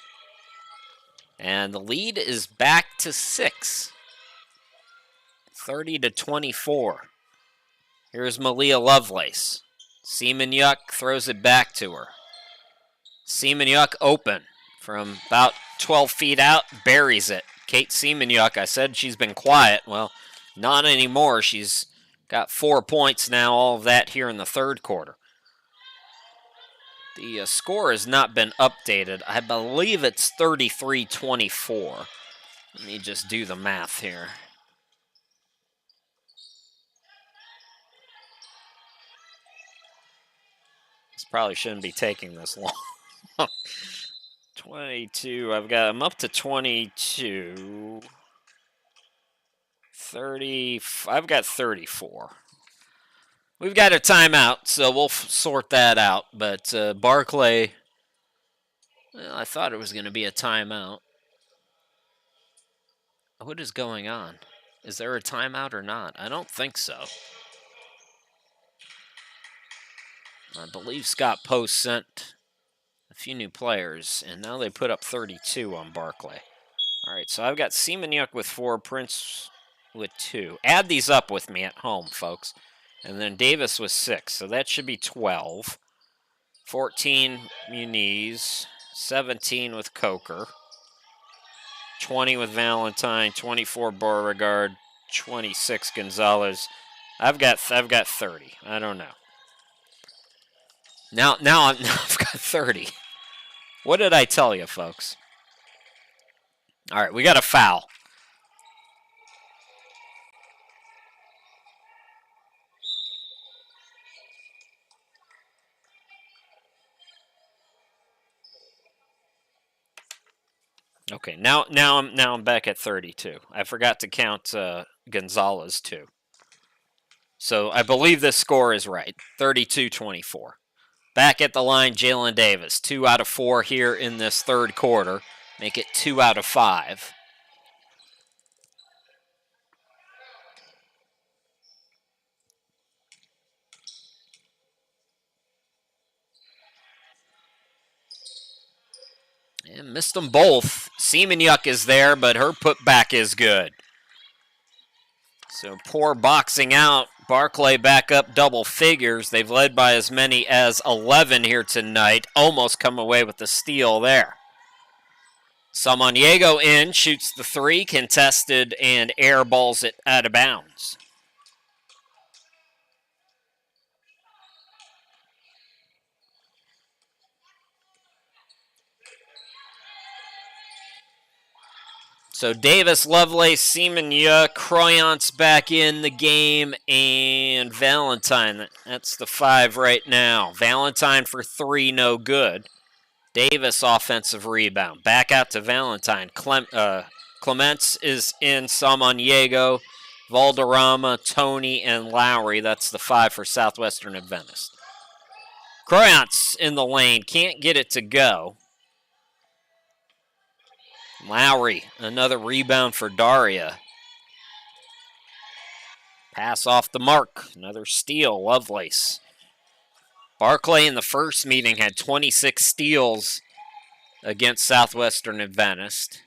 Speaker 1: And the lead is back to 6. 30-24. Here's Malia Lovelace. Seaman-Yuck throws it back to her. Seaman-Yuck open from about 12 feet out, buries it. Kate Seaman-Yuck, I said she's been quiet. Well, not anymore. She's got 4 points now, all of that here in the third quarter. The score has not been updated. I believe it's 33-24. Let me just do the math here. This probably shouldn't be taking this long. 22, I'm up to 22. 30, I've got 34. We've got a timeout, so we'll sort that out. But Barclay, well, I thought it was going to be a timeout. What is going on? Is there a timeout or not? I don't think so. I believe Scott Post sent a few new players, and now they put up 32 on Barclay. All right, so I've got Seaman-Yuck with 4, Prince with 2. Add these up with me at home, folks. And then Davis with 6, so that should be 12. 14 Muniz, 17 with Coker, 20 with Valentine, 24 Beauregard, 26 Gonzalez. I've got 30. I don't know. Now I've got 30. What did I tell you, folks? All right, we got a foul. Okay, now I'm back at 32. I forgot to count Gonzalez too. So I believe this score is right. 32-24. Back at the line, Jalen Davis. 2 out of 4 here in this third quarter. Make it 2 out of 5. And missed them both. Seaman-Yuck is there, but her putback is good. So poor boxing out. Barclay back up double figures. They've led by as many as 11 here tonight. Almost come away with the steal there. Samaniego in, shoots the 3, contested, and airballs it out of bounds. So Davis, Lovelace, Seaman-Yuck, Croyance back in the game, and Valentine. That's the 5 right now. Valentine for 3, no good. Davis, offensive rebound. Back out to Valentine. Clements is in, Samaniego, Valderrama, Tony, and Lowry. That's the 5 for Southwestern Adventist. Croyance in the lane. Can't get it to go. Lowry, another rebound for Daria. Pass off the mark. Another steal, Lovelace. Barclay in the first meeting had 26 steals against Southwestern Adventist.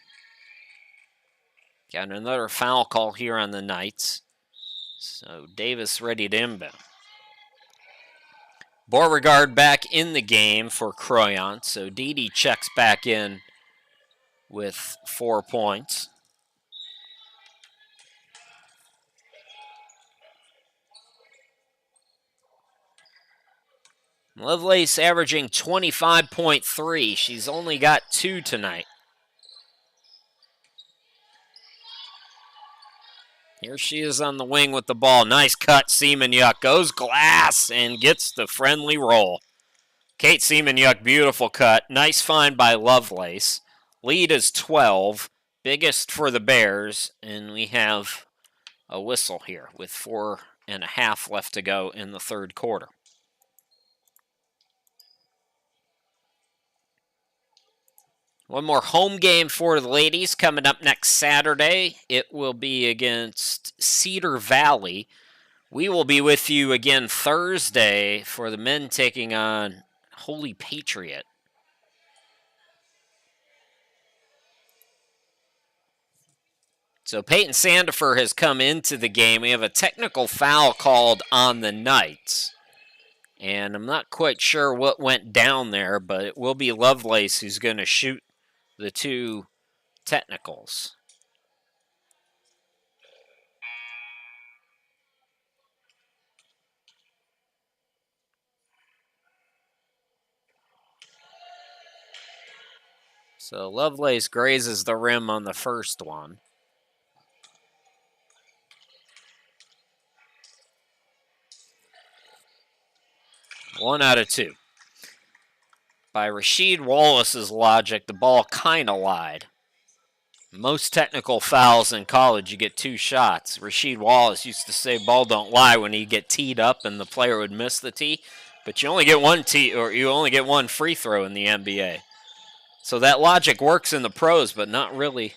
Speaker 1: Got another foul call here on the Knights. So Davis ready to inbound. Beauregard back in the game for Croyant. So Didi checks back in with 4 points. Lovelace averaging 25.3. She's only got 2 tonight. Here she is on the wing with the ball. Nice cut. Seaman-Yuck goes glass and gets the friendly roll. Kate Seaman-Yuck, beautiful cut. Nice find by Lovelace. Lead is 12. Biggest for the Bears. And we have a whistle here with 4.5 left to go in the third quarter. One more home game for the ladies coming up next Saturday. It will be against Cedar Valley. We will be with you again Thursday for the men taking on Holy Patriot. So Peyton Sandifer has come into the game. We have a technical foul called on the Knights. And I'm not quite sure what went down there, but it will be Lovelace who's going to shoot the 2 technicals. So Lovelace grazes the rim on the first one. One out of 2. By Rasheed Wallace's logic, the ball kind of lied. Most technical fouls in college, you get 2 shots. Rasheed Wallace used to say ball don't lie when you get teed up and the player would miss the tee. But you only get 1 tee, or you only get 1 free throw in the NBA. So that logic works in the pros, but not really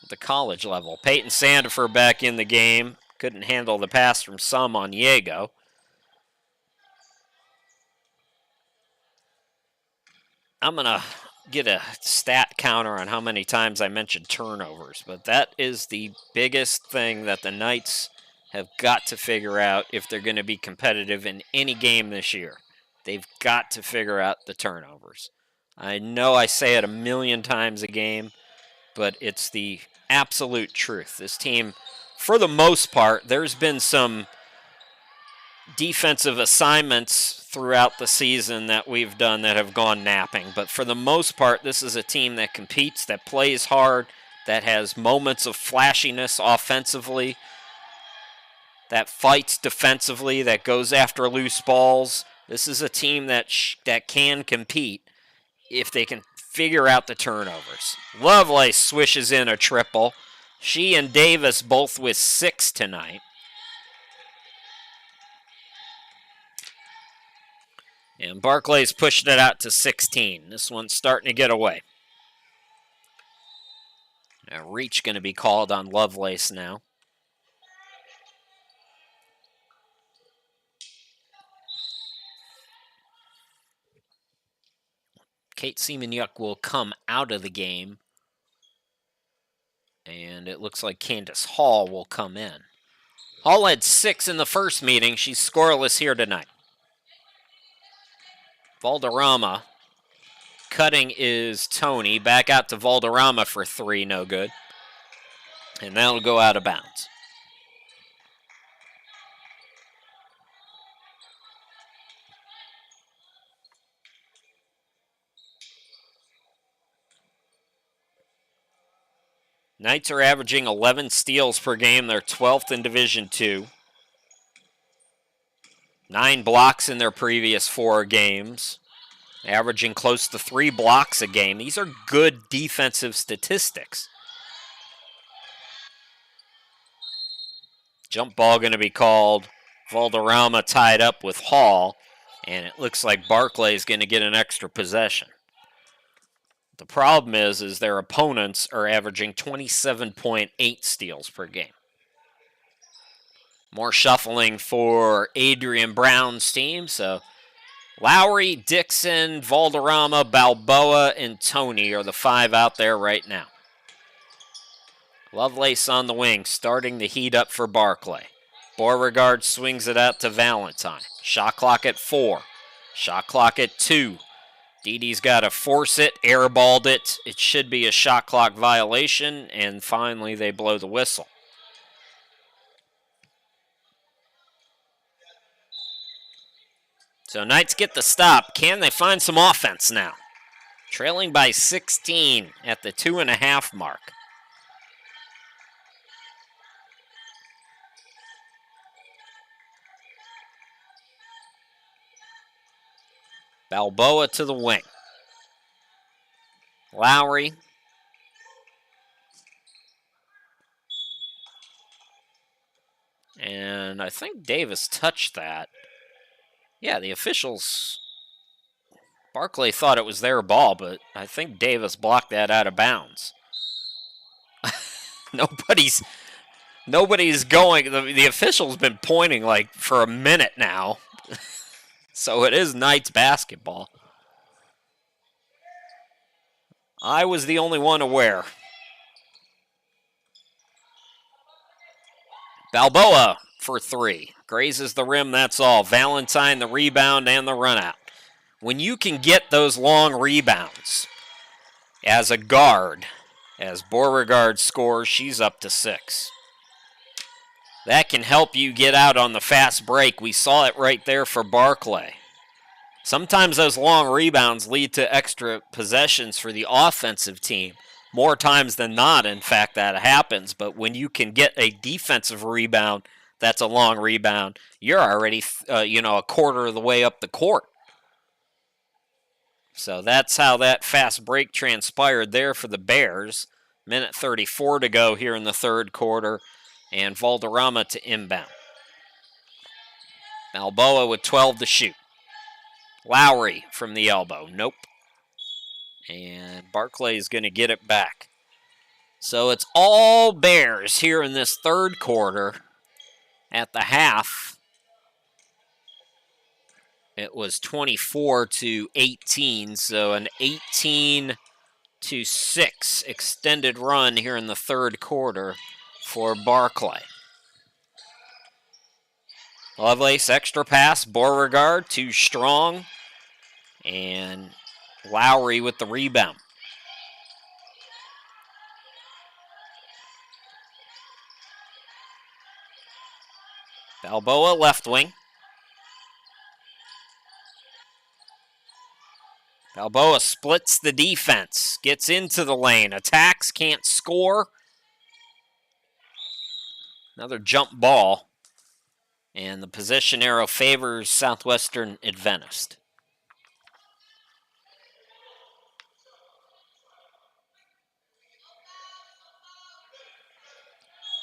Speaker 1: at the college level. Peyton Sandifer back in the game. Couldn't handle the pass from Samaniego. I'm going to get a stat counter on how many times I mentioned turnovers, but that is the biggest thing that the Knights have got to figure out if they're going to be competitive in any game this year. They've got to figure out the turnovers. I know I say it a million times a game, but it's the absolute truth. This team, for the most part, there's been some defensive assignments throughout the season that we've done that have gone napping. But for the most part, this is a team that competes, that plays hard, that has moments of flashiness offensively, that fights defensively, that goes after loose balls. This is a team that can compete if they can figure out the turnovers. Lovelace swishes in a triple. She and Davis both with 6 tonight. And Barclay's pushing it out to 16. This one's starting to get away. A reach going to be called on Lovelace now. Kate Seaman-Yuck will come out of the game. And it looks like Candace Hall will come in. Hall had 6 in the first meeting. She's scoreless here tonight. Valderrama. Cutting is Tony. Back out to Valderrama for 3, no good. And that'll go out of bounds. Knights are averaging 11 steals per game. They're 12th in Division II. 9 blocks in their previous 4 games. Averaging close to 3 blocks a game. These are good defensive statistics. Jump ball going to be called. Valderrama tied up with Hall. And it looks like Barclay is going to get an extra possession. The problem is their opponents are averaging 27.8 steals per game. More shuffling for Adrian Brown's team. So Lowry, Dixon, Valderrama, Balboa, and Tony are the 5 out there right now. Lovelace on the wing, starting to heat up for Barclay. Beauregard swings it out to Valentine. Shot clock at 4. Shot clock at 2. Didi's got to force it, airballed it. It should be a shot clock violation, and finally they blow the whistle. So Knights get the stop. Can they find some offense now? Trailing by 16 at the 2.5 mark. Balboa to the wing. Lowry. And I think Davis touched that. Yeah, the officials, Barclay thought it was their ball, but I think Davis blocked that out of bounds. Nobody's going. The official's been pointing like for a minute now. So it is Knights basketball. I was the only one aware. Balboa for 3. Grazes the rim, that's all. Valentine the rebound and the run out. When you can get those long rebounds as a guard, as Beauregard scores, she's up to 6. That can help you get out on the fast break. We saw it right there for Barclay. Sometimes those long rebounds lead to extra possessions for the offensive team. More times than not, in fact, that happens. But when you can get a defensive rebound that's a long rebound, you're already a quarter of the way up the court. So that's how that fast break transpired there for the Bears. Minute 34 to go here in the third quarter. And Valderrama to inbound. Balboa with 12 to shoot. Lowry from the elbow. Nope. And Barclay is going to get it back. So it's all Bears here in this third quarter. At the half, it was 24-18, so an 18-6 extended run here in the third quarter for Barclay. Lovelace extra pass, Beauregard too strong, and Lowry with the rebound. Balboa left wing. Balboa splits the defense, gets into the lane, attacks, can't score. Another jump ball. And the position arrow favors Southwestern Adventist.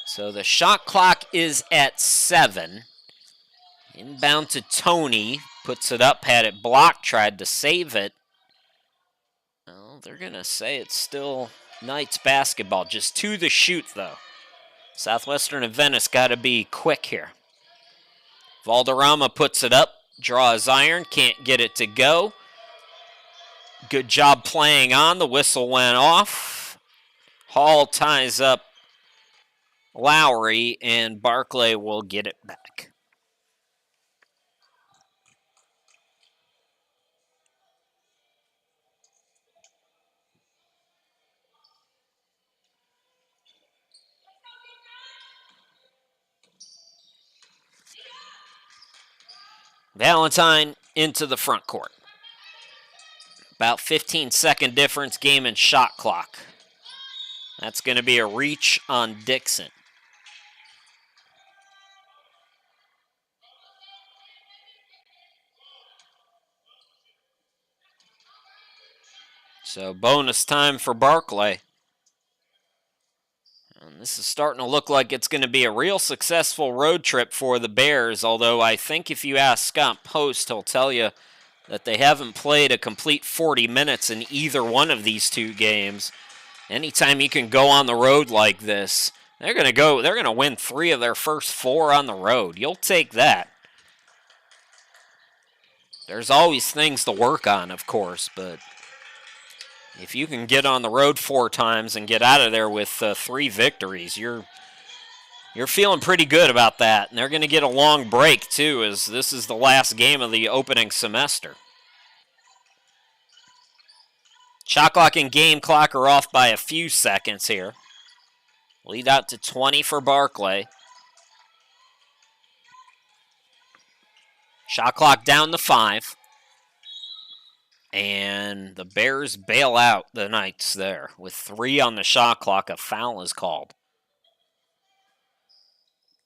Speaker 1: So the shot clock is at 7. Inbound to Tony. Puts it up, had it blocked, tried to save it. Well, they're going to say it's still Knights basketball. Just 2 to shoot, though. Southwestern Adventist got to be quick here. Valderrama puts it up, draws iron, can't get it to go. Good job playing on. The whistle went off. Hall ties up Lowry, and Barclay will get it back. Valentine into the front court. About 15-second difference, game and shot clock. That's going to be a reach on Dixon. So bonus time for Barclay. And this is starting to look like it's going to be a real successful road trip for the Bears, although I think if you ask Scott Post, he'll tell you that they haven't played a complete 40 minutes in either one of these 2 games. Anytime you can go on the road like this, they're going to win 3 of their first 4 on the road. You'll take that. There's always things to work on, of course, but if you can get on the road 4 times and get out of there with 3 victories, you're You're feeling pretty good about that. And they're going to get a long break, too, as this is the last game of the opening semester. Shot clock and game clock are off by a few seconds here. Lead out to 20 for Barclay. Shot clock down to 5. And the Bears bail out the Knights there. With 3 on the shot clock, a foul is called.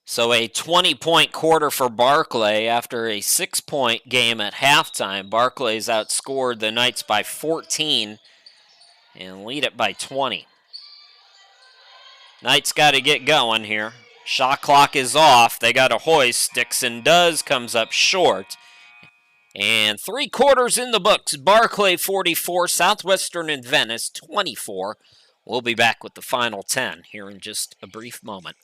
Speaker 1: So a 20-point quarter for Barclay after a 6-point game at halftime. Barclay's outscored the Knights by 14 and lead it by 20. Knights got to get going here. Shot clock is off. They got a hoist. Dixon does, comes up short. And 3 quarters in the books. Barclay 44, Southwestern Adventist 24. We'll be back with the final 10 here in just a brief moment.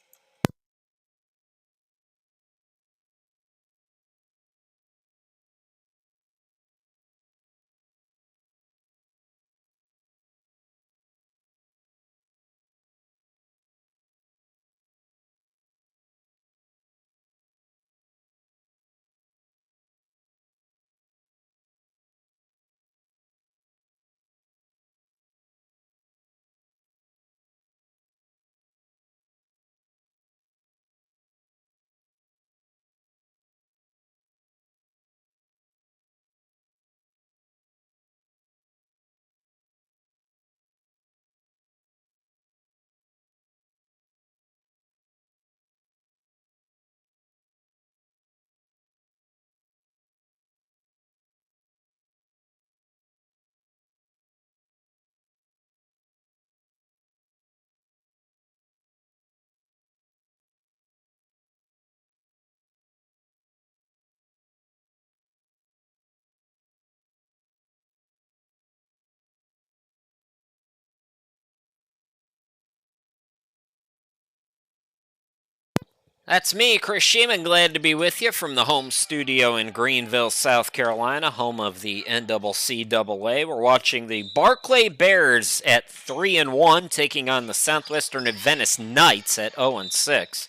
Speaker 1: That's me, Chris Sheeman, glad to be with you from the home studio in Greenville, South Carolina, home of the NCCAA. We're watching the Barclay Bears at 3-1, taking on the Southwestern Adventist Knights at 0-6.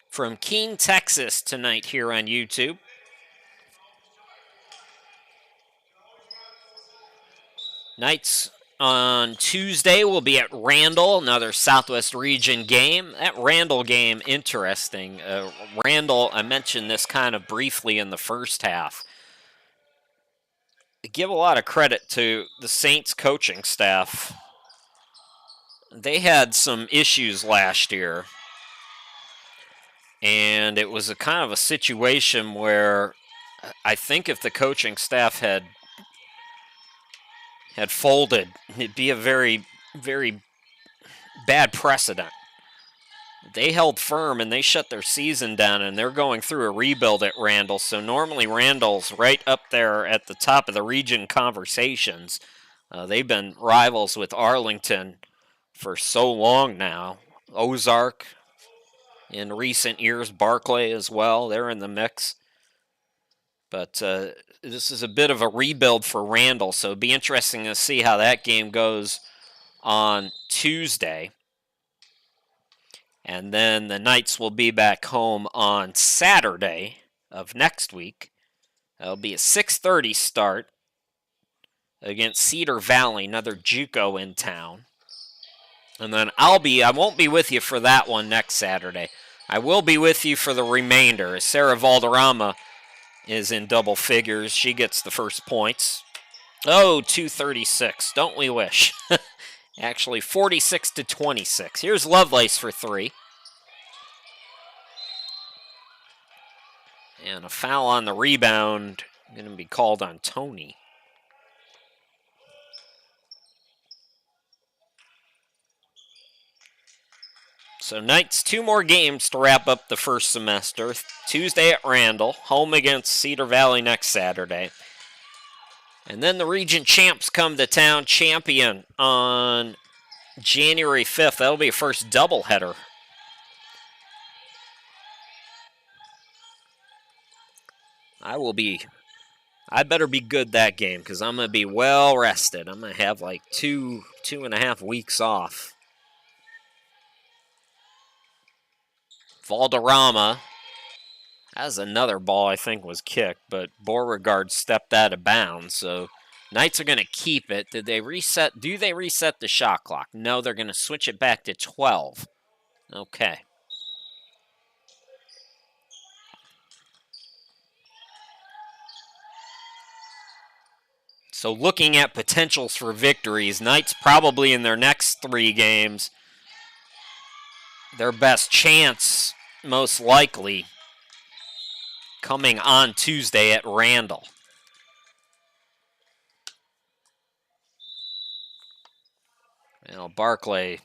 Speaker 1: From Keene, Texas tonight here on YouTube. Knights on Tuesday will be at Randall, another Southwest Region game. That Randall game, interesting. Randall, I mentioned this kind of briefly in the first half. I give a lot of credit to the Saints coaching staff. They had some issues last year. And it was a kind of a situation where I think if the coaching staff had folded, it'd be a very, very bad precedent. They held firm and they shut their season down, and they're going through a rebuild at Randall. So normally Randall's right up there at the top of the region conversations. They've been rivals with Arlington for so long now. Ozark in recent years, Barclay as well. They're in the mix. But this is a bit of a rebuild for Randall, so it'll be interesting to see how that game goes on Tuesday. And then the Knights will be back home on Saturday of next week. It'll be a 6:30 start against Cedar Valley, another JUCO in town. And then I won't be with you for that one next Saturday. I will be with you for the remainder. Sarah Valderrama is in double figures. She gets the first points. Oh, 236. Don't we wish? Actually, 46-26. Here's Lovelace for 3. And a foul on the rebound. Going to be called on Tony. So Knights, 2 more games to wrap up the first semester. Tuesday at Randall, home against Cedar Valley next Saturday. And then the region champs come to town, Champion on January 5th. That'll be a first doubleheader. I better be good that game because I'm going to be well rested. I'm going to have like 2.5 weeks off. Valderrama has another ball I think was kicked, but Beauregard stepped out of bounds, so Knights are going to keep it. Did they reset? Do they reset the shot clock? No, they're going to switch it back to 12. Okay. So looking at potentials for victories, Knights probably in their next 3 games, their best chance, most likely, coming on Tuesday at Randall. Well, Barclay,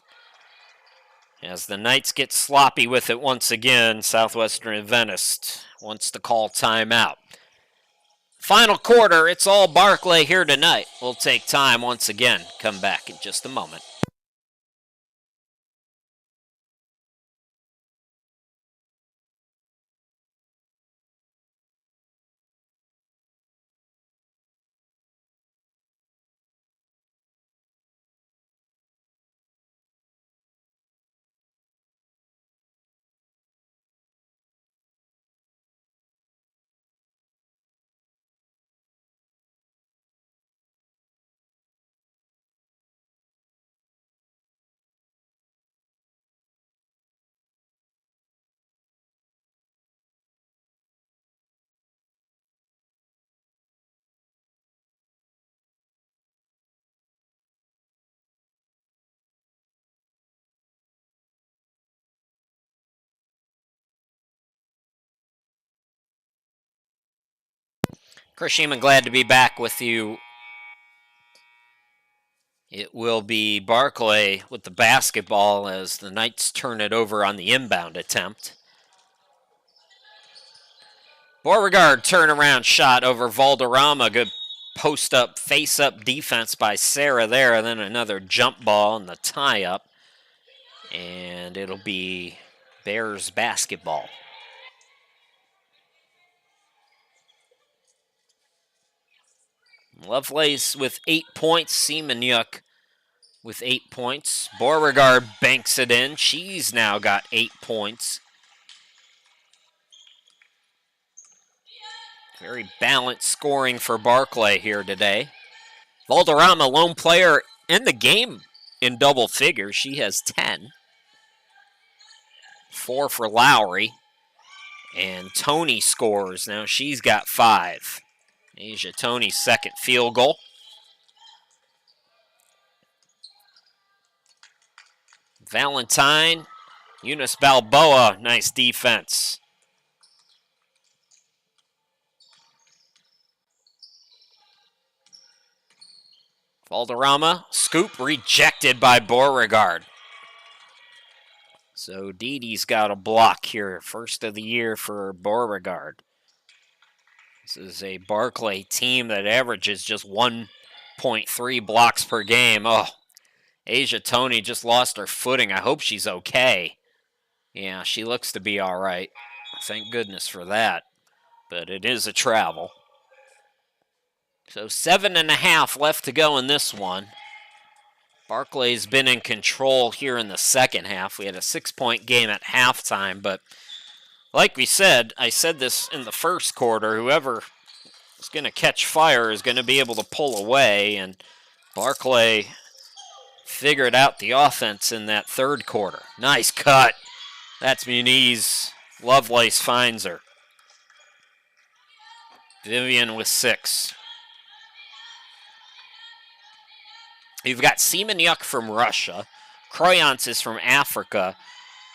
Speaker 1: as the Knights get sloppy with it once again, Southwestern Adventist wants to call timeout. Final quarter, it's all Barclay here tonight. We'll take time once again. Come back in just a moment. Chris Sheeman, glad to be back with you. It will be Barclay with the basketball as the Knights turn it over on the inbound attempt. Beauregard turnaround shot over Valderrama. Good post up, face up defense by Sarah there, and then another jump ball in the tie up. And it'll be Bears basketball. Lovelace with 8 points. Seamanyuk with 8 points. Beauregard banks it in. She's now got 8 points. Very balanced scoring for Barclay here today. Valderrama, lone player in the game in double figures. She has 10. 4 for Lowry. And Tony scores. Now she's got 5. Asia Tony's second field goal. Valentine, Eunice Balboa, nice defense. Valderrama, scoop rejected by Beauregard. So Didi's got a block here, first of the year for Beauregard. This is a Barclay team that averages just 1.3 blocks per game. Oh, Asia Tony just lost her footing. I hope she's okay. Yeah, she looks to be all right. Thank goodness for that. But it is a travel. So 7.5 left to go in this one. Barclay's been in control here in the second half. We had a 6-point game at halftime, but like we said, I said this in the first quarter, whoever is going to catch fire is going to be able to pull away, and Barclay figured out the offense in that third quarter. Nice cut. That's Muniz. Lovelace finds her. Vivian with 6. You've got Seamanyuk from Russia, Croyance is from Africa,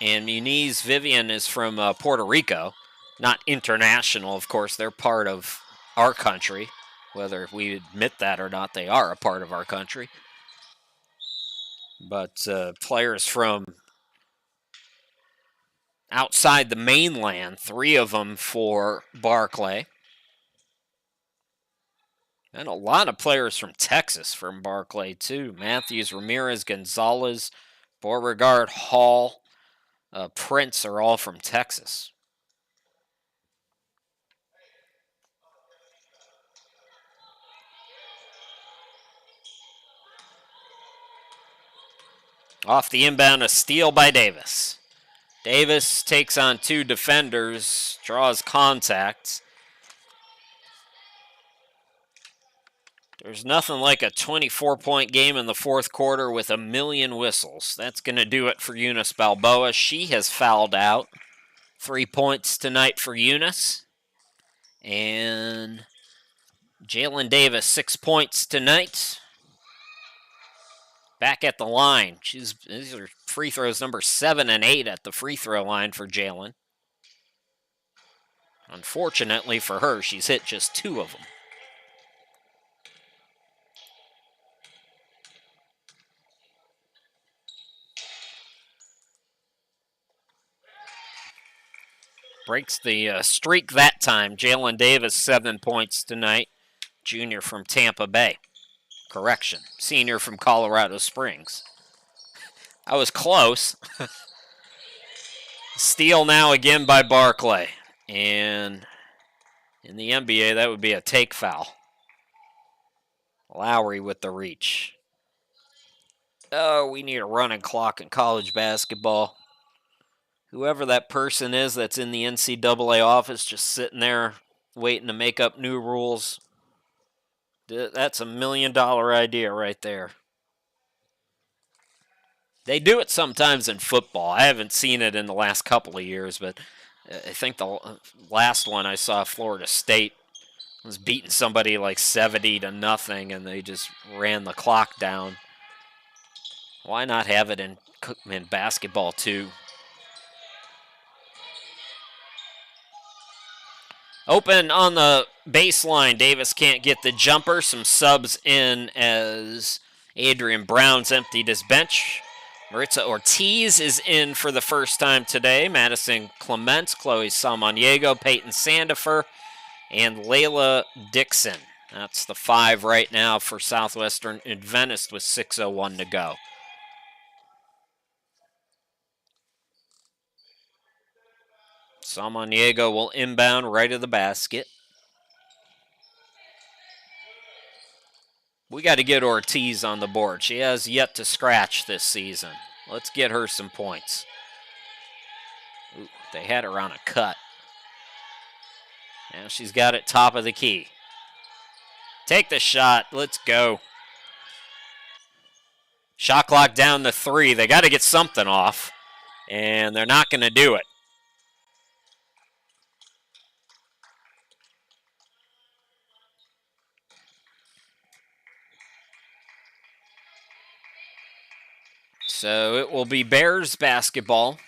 Speaker 1: and Muniz Vivian is from Puerto Rico. Not international, of course. They're part of our country. Whether we admit that or not, they are a part of our country. But players from outside the mainland, 3 of them for Barclay. And a lot of players from Texas from Barclay, too. Matthews, Ramirez, Gonzalez, Beauregard, Hall, Prince are all from Texas. Off the inbound, a steal by Davis. Davis takes on 2 defenders, draws contacts. There's nothing like a 24-point game in the fourth quarter with a million whistles. That's going to do it for Eunice Balboa. She has fouled out. 3 points tonight for Eunice. And Jalen Davis, 6 points tonight. Back at the line. These are free throws number 7 and 8 at the free throw line for Jalen. Unfortunately for her, she's hit just 2 of them. Breaks the streak that time. Jalen Davis, 7 points tonight. Junior from Tampa Bay. Correction, senior from Colorado Springs. I was close. Steal now again by Barclay. And in the NBA, that would be a take foul. Lowry with the reach. Oh, we need a running clock in college basketball. Whoever that person is that's in the NCAA office just sitting there waiting to make up new rules, that's $1 million idea right there. They do it sometimes in football. I haven't seen it in the last couple of years, but I think the last one I saw, Florida State was beating somebody like 70-0, and they just ran the clock down. Why not have it in basketball too? Open on the baseline. Davis can't get the jumper. Some subs in as Adrian Brown's emptied his bench. Maritza Ortiz is in for the first time today. Madison Clements, Chloe Salmoniego, Peyton Sandifer, and Layla Dixon. That's the 5 right now for Southwestern Adventist with 6:01 to go. Salmoniego will inbound right of the basket. We got to get Ortiz on the board. She has yet to scratch this season. Let's get her some points. Ooh, they had her on a cut. Now she's got it top of the key. Take the shot. Let's go. Shot clock down to 3. They got to get something off, and they're not going to do it. So it will be Bears basketball.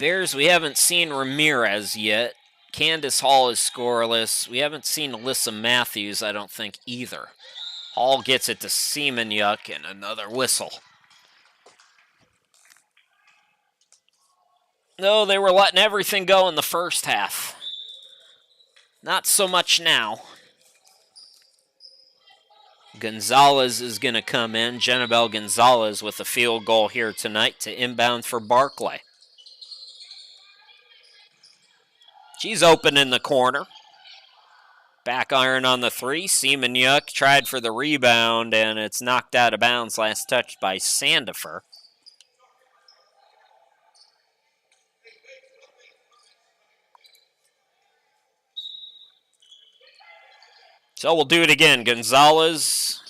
Speaker 1: Bears, we haven't seen Ramirez yet. Candace Hall is scoreless. We haven't seen Alyssa Matthews, I don't think, either. Hall gets it to Semenuk and another whistle. No, they were letting everything go in the first half. Not so much now. Gonzalez is going to come in. Jenabel Gonzalez with a field goal here tonight to inbound for Barclay. She's open in the corner. Back iron on the 3. Semenuk tried for the rebound, and it's knocked out of bounds. Last touched by Sandifer. So we'll do it again. Gonzalez.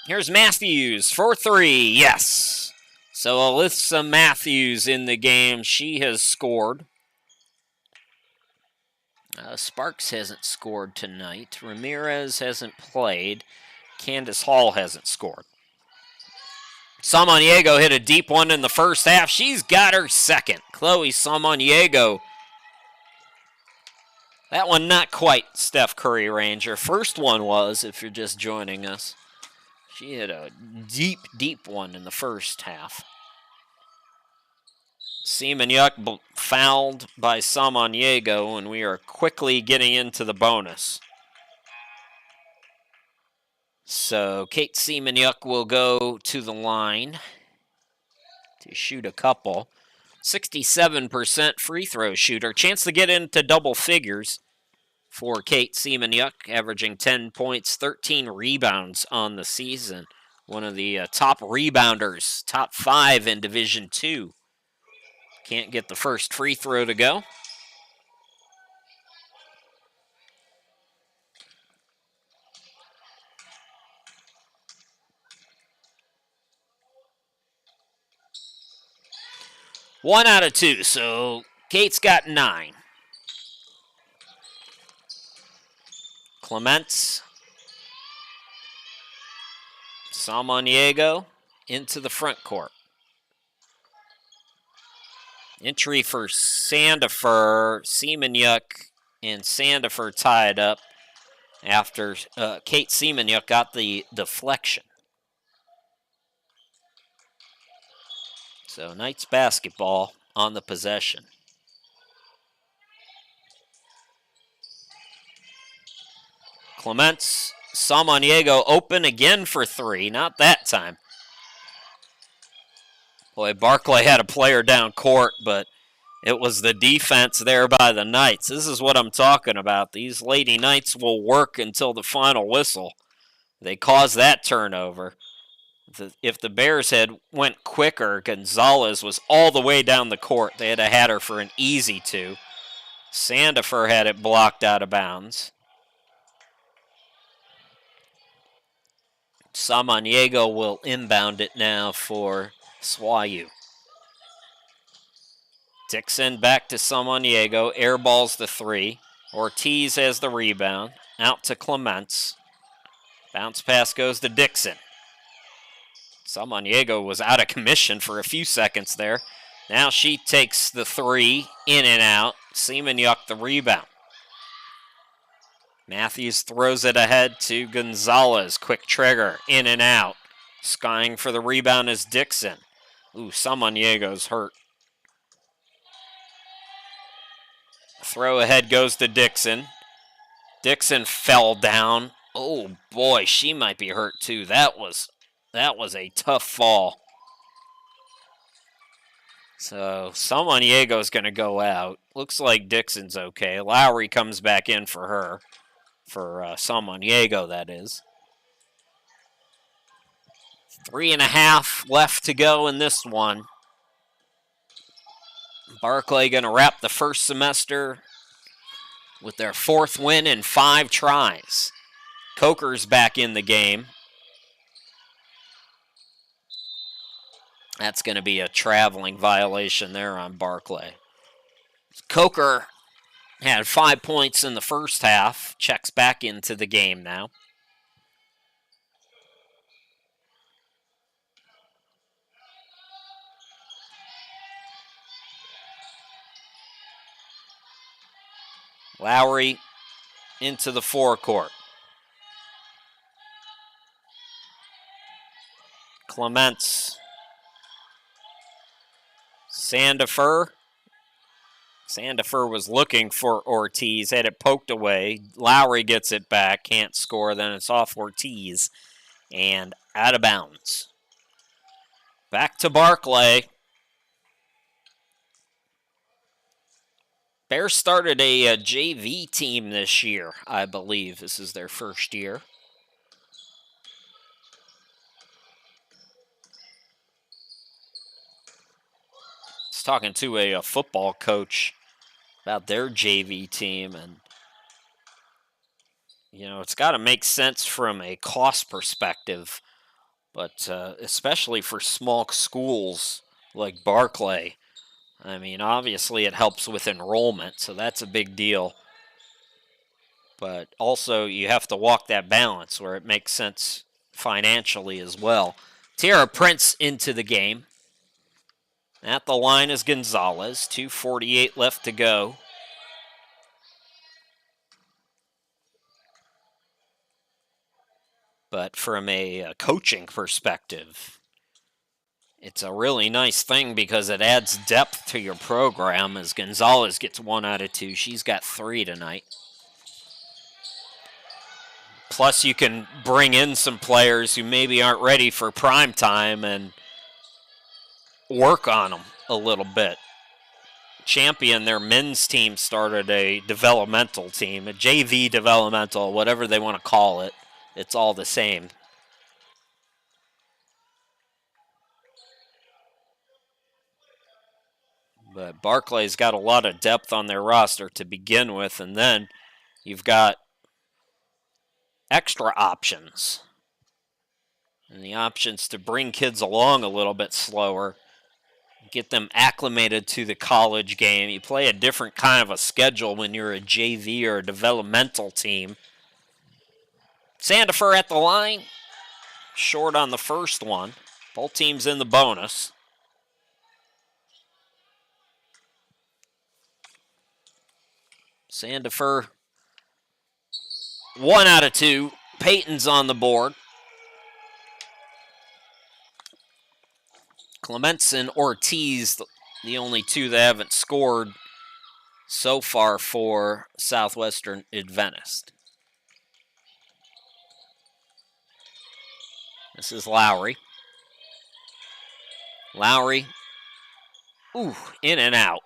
Speaker 1: Here's Matthews for 3. Yes. So Alyssa Matthews in the game. She has scored. Sparks hasn't scored tonight. Ramirez hasn't played. Candace Hall hasn't scored. Salmoniego hit a deep one in the first half. She's got her second. Chloe Salmoniego. That one not quite Steph Curry range. Her first one was, if you're just joining us. She hit a deep, deep one in the first half. Semenuk fouled by Salmoniego, and we are quickly getting into the bonus. So Kate Semenuk will go to the line to shoot a couple. 67% free throw shooter. Chance to get into double figures. for Kate Seamanyuk, averaging 10 points, 13 rebounds on the season. One of the top rebounders, top 5 in Division II. Can't get the first free throw to go. One out of 2, so Kate's got 9. Clements. Samaniego into the front court. Entry for Sandifer. Seamanyuk and Sandifer tied up after Kate Seamanyuk got the deflection. So Knights basketball on the possession. Clements, Samaniego open again for 3. Not that time. Boy, Barclay had a player down court, but it was the defense there by the Knights. This is what I'm talking about. These Lady Knights will work until the final whistle. They caused that turnover. If the Bears had went quicker, Gonzalez was all the way down the court. They had her for an easy 2. Sandifer had it blocked out of bounds. Samaniego will inbound it now for SWAU. Dixon back to Samaniego, airballs the 3. Ortiz has the rebound, out to Clements. Bounce pass goes to Dixon. Samaniego was out of commission for a few seconds there. Now she takes the 3, in and out. Seamanyuk the rebound. Matthews throws it ahead to Gonzalez. Quick trigger, in and out. Skying for the rebound is Dixon. Ooh, Samaniego's hurt. Throw ahead goes to Dixon. Dixon fell down. Oh boy, she might be hurt too. That was a tough fall. So Samaniego's going to go out. Looks like Dixon's okay. Lowry comes back in for her. For Samaniego, that is. 3.5 left to go in this one. Barclay going to wrap the first semester with their 4th win in 5 tries. Coker's back in the game. That's going to be a traveling violation there on Barclay. Coker had 5 points in the first half. Checks back into the game now. Lowry into the forecourt. Clements. Sandifer. Sandifer was looking for Ortiz, had it poked away. Lowry gets it back, can't score, then it's off Ortiz and out of bounds. Back to Barclay. Bears started a JV team this year, I believe. This is their first year. I was talking to a football coach about their JV team, and you know, it's got to make sense from a cost perspective, but especially for small schools like Barclay. I mean, obviously it helps with enrollment, so that's a big deal. But also you have to walk that balance where it makes sense financially as well. Tara Prince into the game. At the line is Gonzalez. 2:48 left to go. But from a coaching perspective, it's a really nice thing because it adds depth to your program as Gonzalez gets 1 out of 2. She's got 3 tonight. Plus, you can bring in some players who maybe aren't ready for prime time and work on them a little bit. champion, their men's team started a developmental team, a JV developmental, whatever they want to call it. It's all the same. But Barclay's got a lot of depth on their roster to begin with, and then you've got extra options. And the options to bring kids along a little bit slower, get them acclimated to the college game. You play a different kind of a schedule when you're a JV or a developmental team. Sandifer at the line, short on the first one. Both teams in the bonus. Sandifer, 1 out of 2. Peyton's on the board. Clements and Ortiz, the only two that haven't scored so far for Southwestern Adventist. This is Lowry. Lowry, in and out.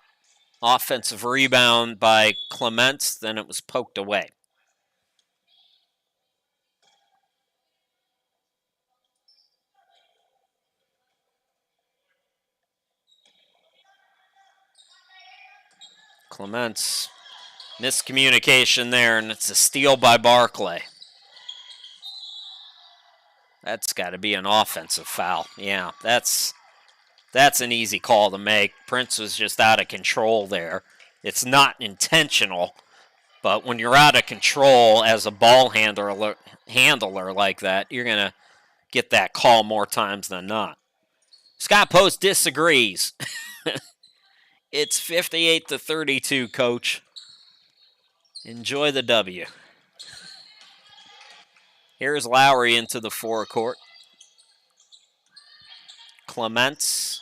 Speaker 1: Offensive rebound by Clements, then it was poked away. Clements, miscommunication there, and it's a steal by Barclay. That's got to be an offensive foul. Yeah, that's an easy call to make. Prince was just out of control there. It's not intentional, but when you're out of control as a ball handler like that, you're going to get that call more times than not. Scott Post disagrees. It's 58-32, Coach. Enjoy the W. Here's Lowry into the forecourt. Clements,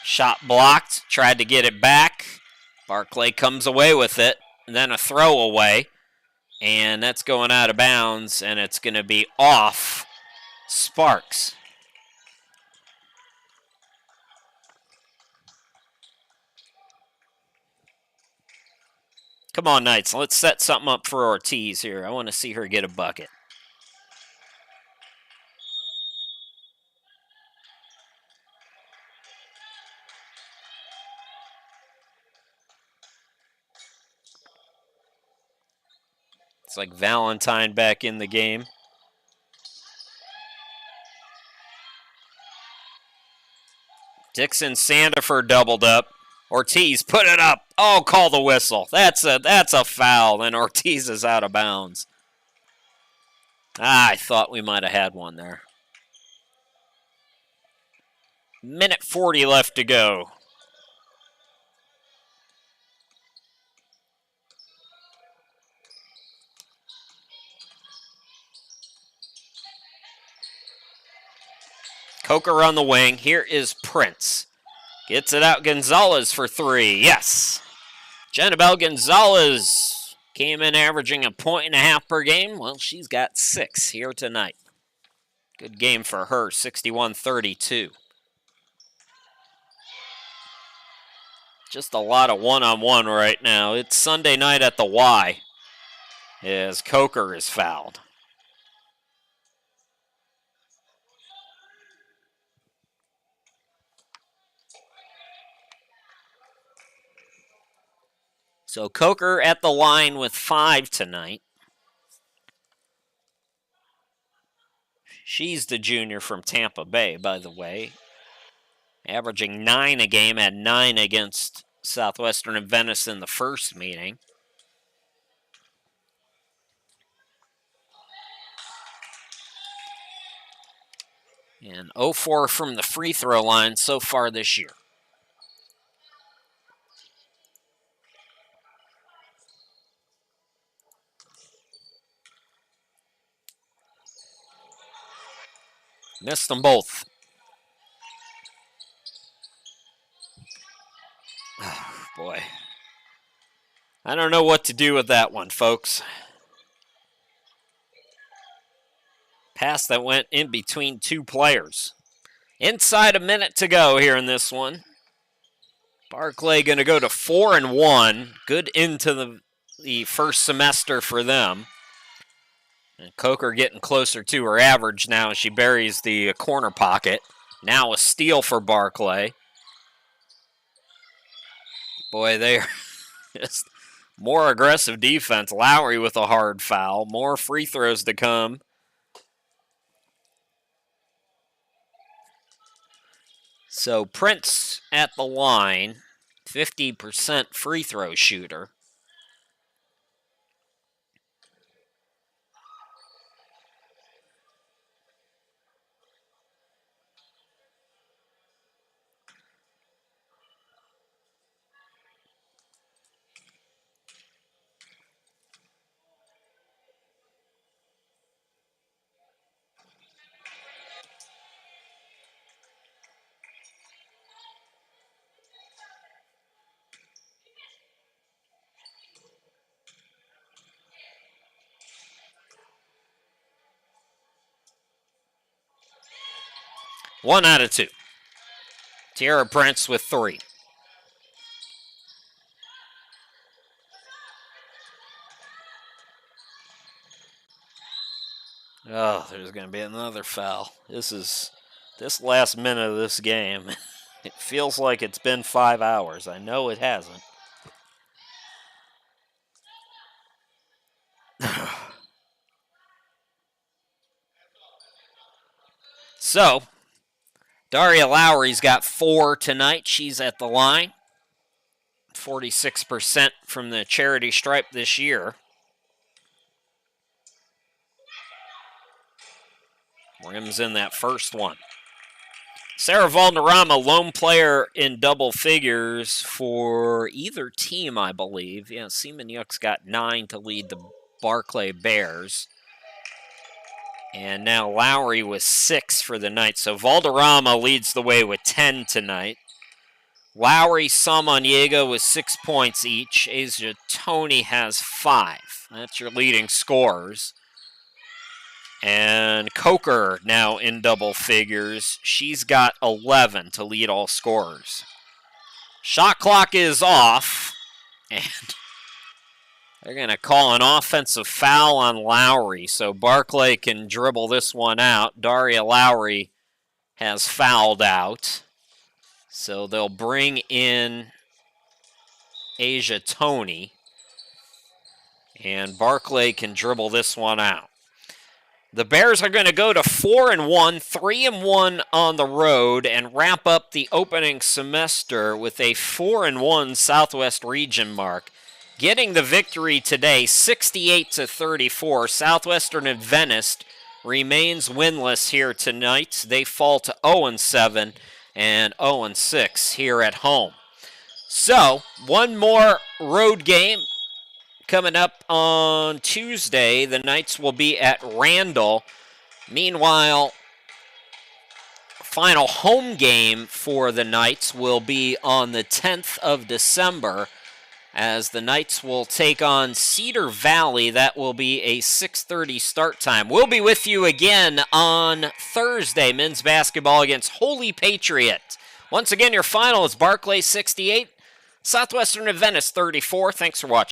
Speaker 1: shot blocked, tried to get it back. Barclay comes away with it, and then a throwaway, and that's going out of bounds, and it's going to be off Sparks. Come on, Knights. Let's set something up for Ortiz here. I want to see her get a bucket. It's like Valentine back in the game. Dixon Sandifer doubled up. Ortiz put it up. Oh, call the whistle. That's a foul, and Ortiz is out of bounds. I thought we might have had one there. Minute 40 left to go. Coker on the wing. Here is Prince. Gets it out. Gonzalez for 3. Yes. Janabel Gonzalez came in averaging 1.5 points per game. Well, she's got 6 here tonight. Good game for her, 61-32. Just a lot of one-on-one right now. It's Sunday night at the Y as Coker is fouled. So Coker at the line with 5 tonight. She's the junior from Tampa Bay, by the way. Averaging 9 a game, had 9 against Southwestern Adventist in the first meeting. And 0-4 from the free throw line so far this year. Missed them both. Oh, boy. I don't know what to do with that one, folks. Pass that went in between 2 players. Inside a minute to go here in this one. Barclay going to go to 4-1. Good into the first semester for them. And Coker getting closer to her average now as she buries the corner pocket. Now a steal for Barclay. Boy, they are just more aggressive defense. Lowry with a hard foul. More free throws to come. So Prince at the line, 50% free throw shooter. One out of two. Tiara Prince with 3. Oh, there's going to be another foul. This last minute of this game. It feels like it's been 5 hours. I know it hasn't. So, Daria Lowry's got 4 tonight. She's at the line. 46% from the charity stripe this year. Rims in that first one. Sarah Valderrama, lone player in double figures for either team, I believe. Yeah, Seaman-Yuck's got 9 to lead the Barclay Bears. And now Lowry with 6 for the night. So Valderrama leads the way with 10 tonight. Lowry, Samaniego with 6 points each. Asia Tony has 5. That's your leading scorers. And Coker now in double figures. She's got 11 to lead all scorers. Shot clock is off. And they're going to call an offensive foul on Lowry. So Barclay can dribble this one out. Daria Lowry has fouled out. So they'll bring in Asia Tony. And Barclay can dribble this one out. The Bears are going to go to 4-1, 3-1 on the road, and wrap up the opening semester with a 4-1 Southwest region mark. Getting the victory today, 68-34. Southwestern Adventist remains winless here tonight. They fall to 0-7 and 0-6 here at home. So, one more road game coming up on Tuesday. The Knights will be at Randall. Meanwhile, final home game for the Knights will be on the 10th of December as the Knights will take on Cedar Valley. That will be a 6:30 start time. We'll be with you again on Thursday, men's basketball against Holy Patriot. Once again, your final is Barclay 68, Southwestern Adventist 34. Thanks for watching.